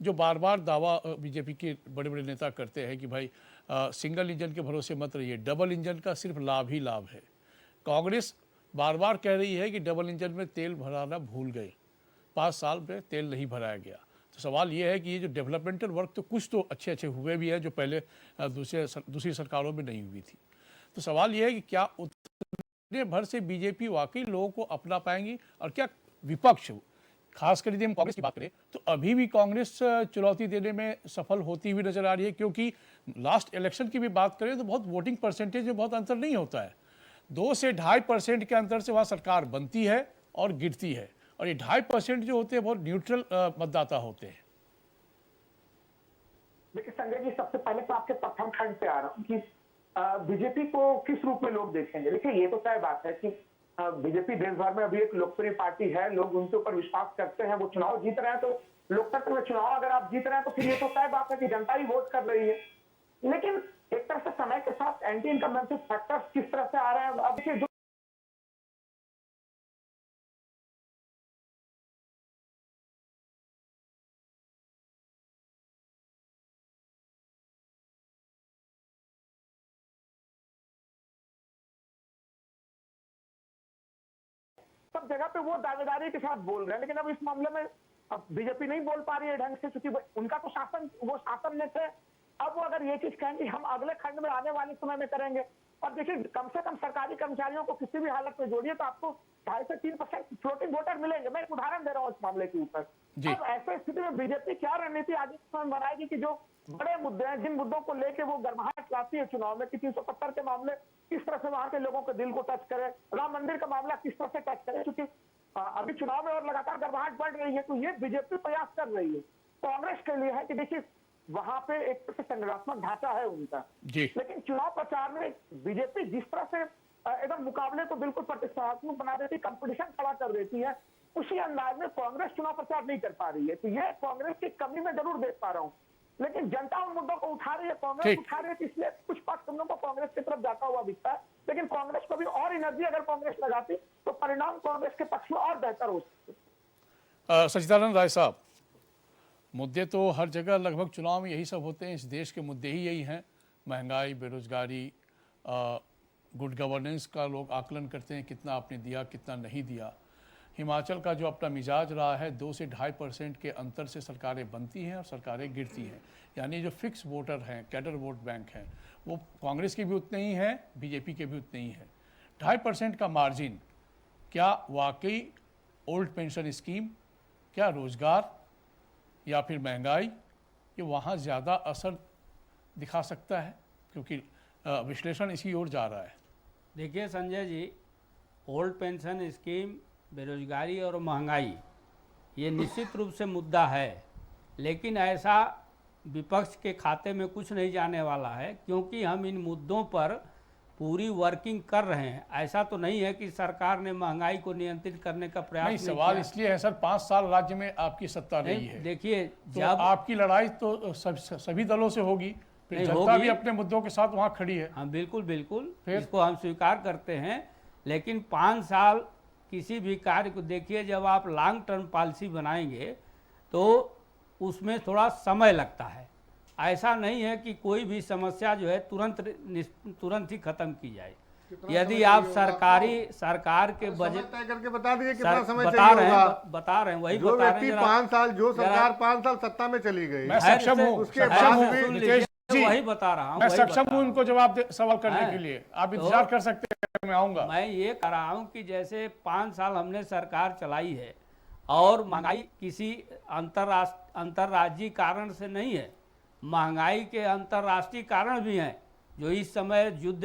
B: जो बार बार दावा बीजेपी के बड़े बड़े नेता करते हैं कि भाई सिंगल इंजन के भरोसे मत रहिए, डबल इंजन का सिर्फ लाभ ही लाभ है। कांग्रेस बार बार कह रही है कि डबल इंजन में तेल भराना भूल गए, 5 साल में तेल नहीं भराया गया। तो सवाल ये है कि ये जो डेवलपमेंटल वर्क तो कुछ तो अच्छे अच्छे हुए भी हैं जो पहले दूसरी सरकारों में नहीं हुई थी। तो सवाल ये है कि क्या उतने भर से बीजेपी वाकई लोगों को अपना पाएंगी, और क्या विपक्ष खासकर यदि हम कांग्रेस की बात करें तो अभी भी कांग्रेस चुनौती देने में सफल होती हुई नजर आ रही है, क्योंकि लास्ट इलेक्शन की भी बात करें तो बहुत वोटिंग परसेंटेज में बहुत अंतर नहीं होता है, 2 से 2.5% के अंतर से वहाँ सरकार बनती है और गिरती है, और ये 2.5% जो होते हैं बहुत न्यूट्रल मतदाता होते हैं।
H: देखिए संजय जी, सबसे पहले तो आपके प्रथम खंड पे आ रहा हूँ कि बीजेपी को किस रूप में लोग देखेंगे। देखिए ये तो तय बात है कि बीजेपी देश भर में अभी एक लोकप्रिय पार्टी है, लोग उनके ऊपर विश्वास करते हैं, वो चुनाव जीत रहे हैं। तो लोकतंत्र में चुनाव अगर आप जीत रहे हैं तो फिर ये तो तय बात है कि जनता ही वोट कर रही है। लेकिन एक तरह से समय के साथ एंटी इनकम्बेंसी फैक्टर्स किस तरह से आ रहे हैं, अब देखिए जो सब जगह पे वो दावेदारी के साथ बोल रहे हैं, लेकिन अब इस मामले में अब बीजेपी नहीं बोल पा रही है ढंग से, क्योंकि उनका तो शासन में थे। अब वो अगर ये चीज कहें कि हम अगले खंड में आने वाले समय में करेंगे, और देखिए कम से कम सरकारी कर्मचारियों को किसी भी हालत में जोड़िए तो आपको 2.5 से 3% फ्लोटिंग वोटर मिलेंगे। मैं एक उदाहरण दे रहा हूँ इस मामले के ऊपर। अब ऐसे स्थिति में बीजेपी क्या रणनीति आगे बनाएगी कि जो बड़े मुद्दे हैं, जिन मुद्दों को लेके वो गर्माहट लाती है चुनाव में, कि 370 के मामले किस तरह से वहां के लोगों के दिल को टच करे, राम मंदिर का मामला किस तरह से टच करे, क्योंकि अभी चुनाव में और लगातार गर्माहट बढ़ रही है। तो ये बीजेपी प्रयास कर रही है। कांग्रेस के लिए है कि देखिए वहां पे एक संगठनात्मक ढांचा है उनका, लेकिन चुनाव प्रचार में बीजेपी जिस तरह से एकदम मुकाबले को बिल्कुल प्रतिस्पर्धात्मक बना देती, कंपटीशन खड़ा कर देती है, उसी अंदाज में कांग्रेस चुनाव प्रचार नहीं कर पा रही है। तो ये कांग्रेस की कमी में जरूर देख पा रहा हूँ, लेकिन जनता उन मुद्दों को उठा रही है, कांग्रेस उठा रही है, इसलिए कुछ पक्ष हम लोग को कांग्रेस की तरफ जाता हुआ दिखता है। लेकिन कांग्रेस को भी और एनर्जी अगर कांग्रेस लगाती तो परिणाम कांग्रेस के पक्ष में और बेहतर हो सकते।
B: सच्चिदानंद राय साहब, मुद्दे तो हर जगह लगभग चुनाव में यही सब होते हैं, इस देश के मुद्दे ही यही हैं, महंगाई, बेरोजगारी, गुड गवर्नेंस का लोग आकलन करते हैं कितना आपने दिया कितना नहीं दिया। हिमाचल का जो अपना मिजाज रहा है, 2 से 2.5% के अंतर से सरकारें बनती हैं और सरकारें गिरती हैं, यानी जो फिक्स वोटर हैं, कैडर वोट बैंक हैं, वो कांग्रेस के भी उतने ही हैं, बीजेपी के भी उतने ही हैं। 2.5% का मार्जिन क्या वाकई ओल्ड पेंशन स्कीम, क्या रोज़गार या फिर महंगाई, ये वहाँ ज़्यादा असर दिखा सकता है, क्योंकि विश्लेषण इसी ओर जा रहा है।
E: देखिए Sanjay ji, old pension scheme, बेरोजगारी और महंगाई ये निश्चित रूप से मुद्दा है, लेकिन ऐसा विपक्ष के खाते में कुछ नहीं जाने वाला है, क्योंकि हम इन मुद्दों पर पूरी वर्किंग कर रहे हैं। ऐसा तो नहीं है कि सरकार ने महंगाई को नियंत्रित करने का प्रयास नहीं
B: सवाल इसलिए है सर, 5 साल राज्य में आपकी सत्ता नहीं है।
E: देखिए
B: तो जब आपकी लड़ाई तो सभी दलों से होगी, फिर जनता भी अपने मुद्दों के साथ वहाँ खड़ी है।
E: हाँ बिल्कुल बिल्कुल, इसको हम स्वीकार करते हैं, लेकिन 5 साल किसी भी कार्य को देखिए, जब आप लॉन्ग टर्म पॉलिसी बनाएंगे तो उसमें थोड़ा समय लगता है। ऐसा नहीं है कि कोई भी समस्या जो है तुरंत ही खत्म की जाए। यदि आप सरकार के बजट
G: तय करके बता दीजिए कितना समय
E: बता रहे हैं वही
G: जो
E: बता रहे हैं।
G: 5 साल जो सरकार 5 साल सत्ता में चली गई,
B: मैं सक्षम हूँ,
G: उसके बाद भी
E: वही बता रहा हूँ,
B: मैं
E: वही
B: सक्षम
E: बता
B: हूँ
E: रहा
B: इनको जवाब सवाल करने
E: हैं।
B: के लिए। आप
E: तो
B: इंतजार कर सकते हैं, मैं आऊंगा।
E: मैं ये कह रहा हूँ कि जैसे 5 साल हमने सरकार चलाई है और महंगाई किसी अंतर्राज्यीय कारण से नहीं है, महंगाई के अंतर्राष्ट्रीय कारण भी हैं। जो इस समय युद्ध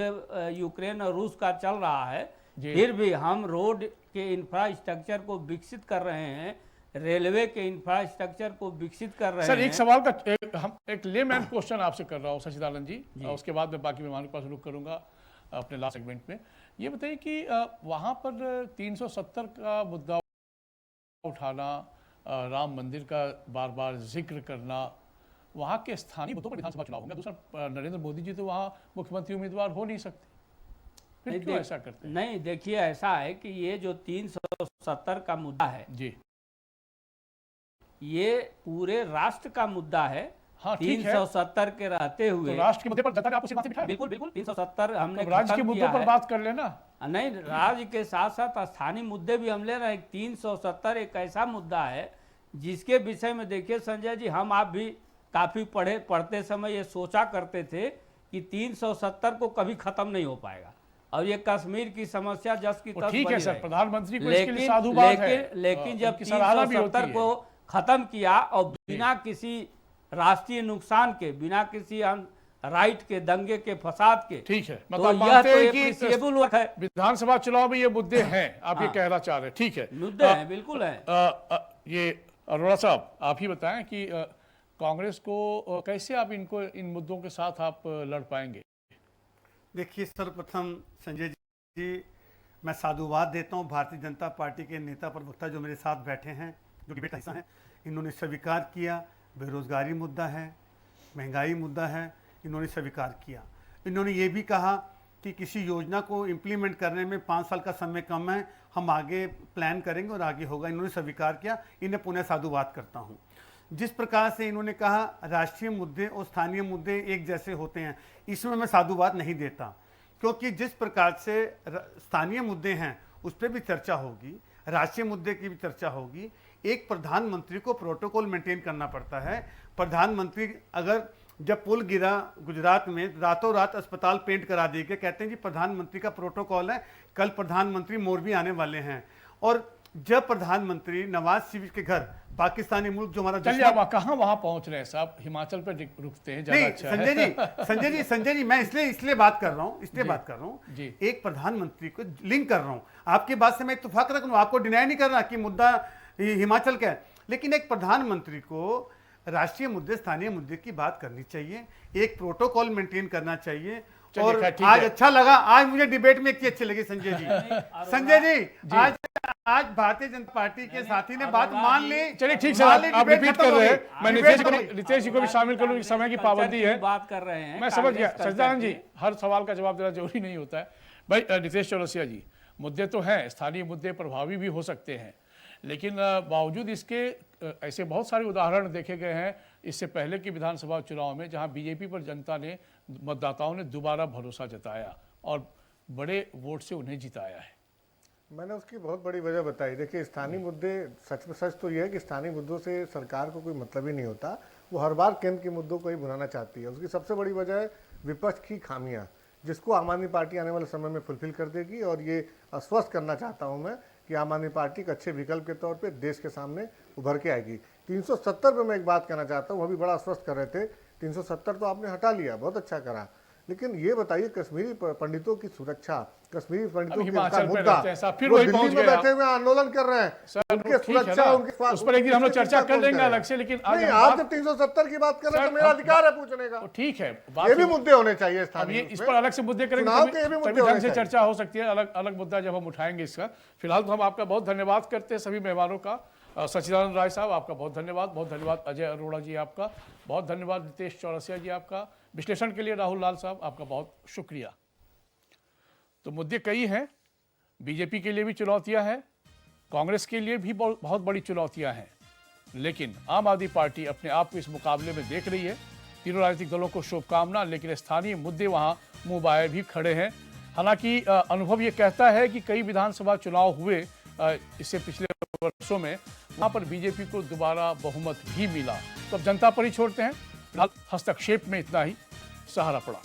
E: यूक्रेन और रूस का चल रहा है, फिर भी हम रोड के इंफ्रास्ट्रक्चर को विकसित कर रहे हैं, रेलवे के इंफ्रास्ट्रक्चर को विकसित कर रहे हैं।
B: सर, एक सवाल का एक लेमैन क्वेश्चन आपसे कर रहा हूँ सच्चिदानंद जी, और उसके बाद मैं बाकी मेहमानों के पास रुक करूंगा अपने लास्ट सेगमेंट में। ये बताइए कि वहाँ पर 370 का मुद्दा उठाना, राम मंदिर का बार बार जिक्र करना, वहाँ के स्थानीय मुद्दों पर विधानसभा चुनाव होंगे। दूसरा, नरेंद्र मोदी जी तो वहाँ मुख्यमंत्री उम्मीदवार हो नहीं सकते, फिर क्यों ऐसा करते हैं?
E: नहीं, देखिए ऐसा है कि ये जो 370 का मुद्दा है जी, ये पूरे राष्ट्र का मुद्दा है।
B: हाँ,
E: 370 के रहते हुए
B: तो राष्ट्र के मुद्दे पर जनता ने आपको सीमा से बिठाया।
E: बिल्कुल बिल्कुल 370 हमने
B: राज्य के मुद्दों पर बात कर लेना।
E: नहीं, राज्य के साथ साथ स्थानीय मुद्दे भी हम ले रहे हैं। 370 एक ऐसा मुद्दा है जिसके विषय में देखिए संजय जी, हम आप भी काफी पढ़ते समय ये सोचा करते थे कि 370 को कभी खत्म नहीं हो पाएगा और ये कश्मीर की समस्या जस की तस
B: ठीक है सर, प्रधानमंत्री को इसके लिए
E: लेकिन
B: साधुवाद है।
E: लेकिन जब 370 को खत्म किया और बिना किसी राष्ट्रीय नुकसान के, बिना किसी राइट के, दंगे के, फसाद के,
B: ठीक है,
E: तो
B: मतलब
E: यह तो एप्रिसिएबल वर्क है।
B: विधानसभा चुनाव में ये मुद्दे हैं, आप ये कहना चाह रहे हैं, ठीक है,
E: मुद्दे हैं, बिल्कुल है।
B: ये अरोड़ा साहब, आप ही बताएं कि कांग्रेस को कैसे आप इन मुद्दों के साथ आप लड़ पाएंगे?
F: देखिए, सर्वप्रथम संजय जी, मैं साधुवाद देता हूं भारतीय जनता पार्टी के नेता प्रवक्ता जो मेरे साथ बैठे हैं, जो डिबेट का हिस्सा हैं, इन्होंने स्वीकार किया बेरोजगारी मुद्दा है, महंगाई मुद्दा है, इन्होंने स्वीकार किया। इन्होंने ये भी कहा कि किसी योजना को इम्प्लीमेंट करने में 5 साल का समय कम है, हम आगे प्लान करेंगे और आगे होगा। इन्होंने स्वीकार किया, इन्हें पुनः साधुवाद करता हूँ। जिस प्रकार से इन्होंने कहा राष्ट्रीय मुद्दे और स्थानीय मुद्दे एक जैसे होते हैं, इसमें मैं साधुवाद नहीं देता, क्योंकि जिस प्रकार से स्थानीय मुद्दे हैं उस पर भी चर्चा होगी, राष्ट्रीय मुद्दे की भी चर्चा होगी। एक प्रधानमंत्री को प्रोटोकॉल मेंटेन करना पड़ता है। प्रधानमंत्री अगर जब पुल गिरा गुजरात में, रातों रात अस्पताल पेंट करा दिए गए, कहते हैं जी प्रधानमंत्री का प्रोटोकॉल है, कल प्रधानमंत्री मोरबी आने वाले हैं। और जब प्रधानमंत्री नवाज शरीफ के घर, पाकिस्तानी मुल्क जो हमारा
B: कहाँ वहां पहुंच रहे हैं साहब, हिमाचल पे रुकते हैं ज्यादा अच्छा
F: है। संजय जी मैं इसलिए बात कर रहा हूँ, एक प्रधानमंत्री को लिंक कर रहा हूँ। आपकी बात से मैं इत्तेफाक रख रहा हूँ, आपको डिनाई नहीं कर रहा कि मुद्दा हिमाचल का है, लेकिन एक प्रधानमंत्री को राष्ट्रीय मुद्दे, स्थानीय मुद्दे की बात करनी चाहिए, एक प्रोटोकॉल मेंटेन करना चाहिए। और आज अच्छा लगा, आज मुझे डिबेट में एक चीज अच्छी लगी संजय जी, आज भारतीय जनता पार्टी के साथी ने बात मान ली।
B: चलिए ठीक है, आप रिपीट कर रहे हैं, मैं नितेश जी को भी शामिल कर लूँ, समय की पाबंदी है,
E: बात कर रहे हैं,
B: मैं समझ गया। सच्चिदानंद जी, हर सवाल का जवाब देना जरूरी नहीं होता है भाई। नितेश चौरसिया जी, मुद्दे तो हैं, स्थानीय मुद्दे प्रभावी भी हो सकते हैं, लेकिन बावजूद इसके ऐसे बहुत सारे उदाहरण देखे गए हैं इससे पहले के विधानसभा चुनाव में, जहां बीजेपी पर जनता ने, मतदाताओं ने दोबारा भरोसा जताया और बड़े वोट से उन्हें जिताया है।
G: मैंने उसकी बहुत बड़ी वजह बताई। देखिए, स्थानीय मुद्दे, सच तो यह है कि स्थानीय मुद्दों से सरकार को कोई मतलब ही नहीं होता, वो हर बार केंद्र के मुद्दों को ही भुनाना चाहती है। उसकी सबसे बड़ी वजह है विपक्ष की खामियां, जिसको आम आदमी पार्टी आने वाले समय में फुलफिल कर देगी। और ये आश्वस्त करना चाहता हूं मैं कि आम आदमी पार्टी एक अच्छे विकल्प के तौर पे देश के सामने उभर के आएगी। 370 पे मैं एक बात कहना चाहता हूँ, वह भी बड़ा आश्वस्त कर रहे थे, 370 तो आपने हटा लिया, बहुत अच्छा करा, लेकिन ये बताइए कश्मीरी पंडितों की सुरक्षा, कश्मीरी पंडितों की मुद्दा, वो दिल्ली में बैठे हुए आंदोलन कर रहे हैं, उनके सुरक्षा, उनके
B: उस पर एक दिन हम लोग चर्चा कर लेंगे अलग से, लेकिन
G: आप जब 370 की बात कर रहे हैं तो मेरा अधिकार है पूछने का।
B: ठीक है,
G: ये भी मुद्दे होने चाहिए स्थानीय,
B: इस पर अलग से मुद्दे करेंगे, तभी ढंग से चर्चा हो सकती है, अलग मुद्दा जब हम उठाएंगे इसका। फिलहाल तो हम आपका बहुत धन्यवाद करते हैं सभी मेहमानों का। सच्चिदानंद राय साहब आपका बहुत धन्यवाद, अजय अरोड़ा जी आपका बहुत धन्यवाद, नितेश चौरसिया जी आपका, विश्लेषण के लिए राहुल लाल साहब आपका बहुत शुक्रिया। तो मुद्दे कई हैं, बीजेपी के लिए भी चुनौतियां हैं, कांग्रेस के लिए भी बहुत बड़ी चुनौतियां हैं, लेकिन आम आदमी पार्टी अपने आप को इस मुकाबले में देख रही है। तीनों राजनीतिक दलों को शुभकामना, लेकिन स्थानीय मुद्दे वहां मुंह बाए भी खड़े हैं। हालांकि अनुभव ये कहता है कि कई विधानसभा चुनाव हुए इससे पिछले वर्षों में, वहां पर बीजेपी को दोबारा बहुमत भी मिला। तो अब जनता पर ही छोड़ते हैं। फिलहाल हस्तक्षेप में इतना ही। सहारा पड़ा।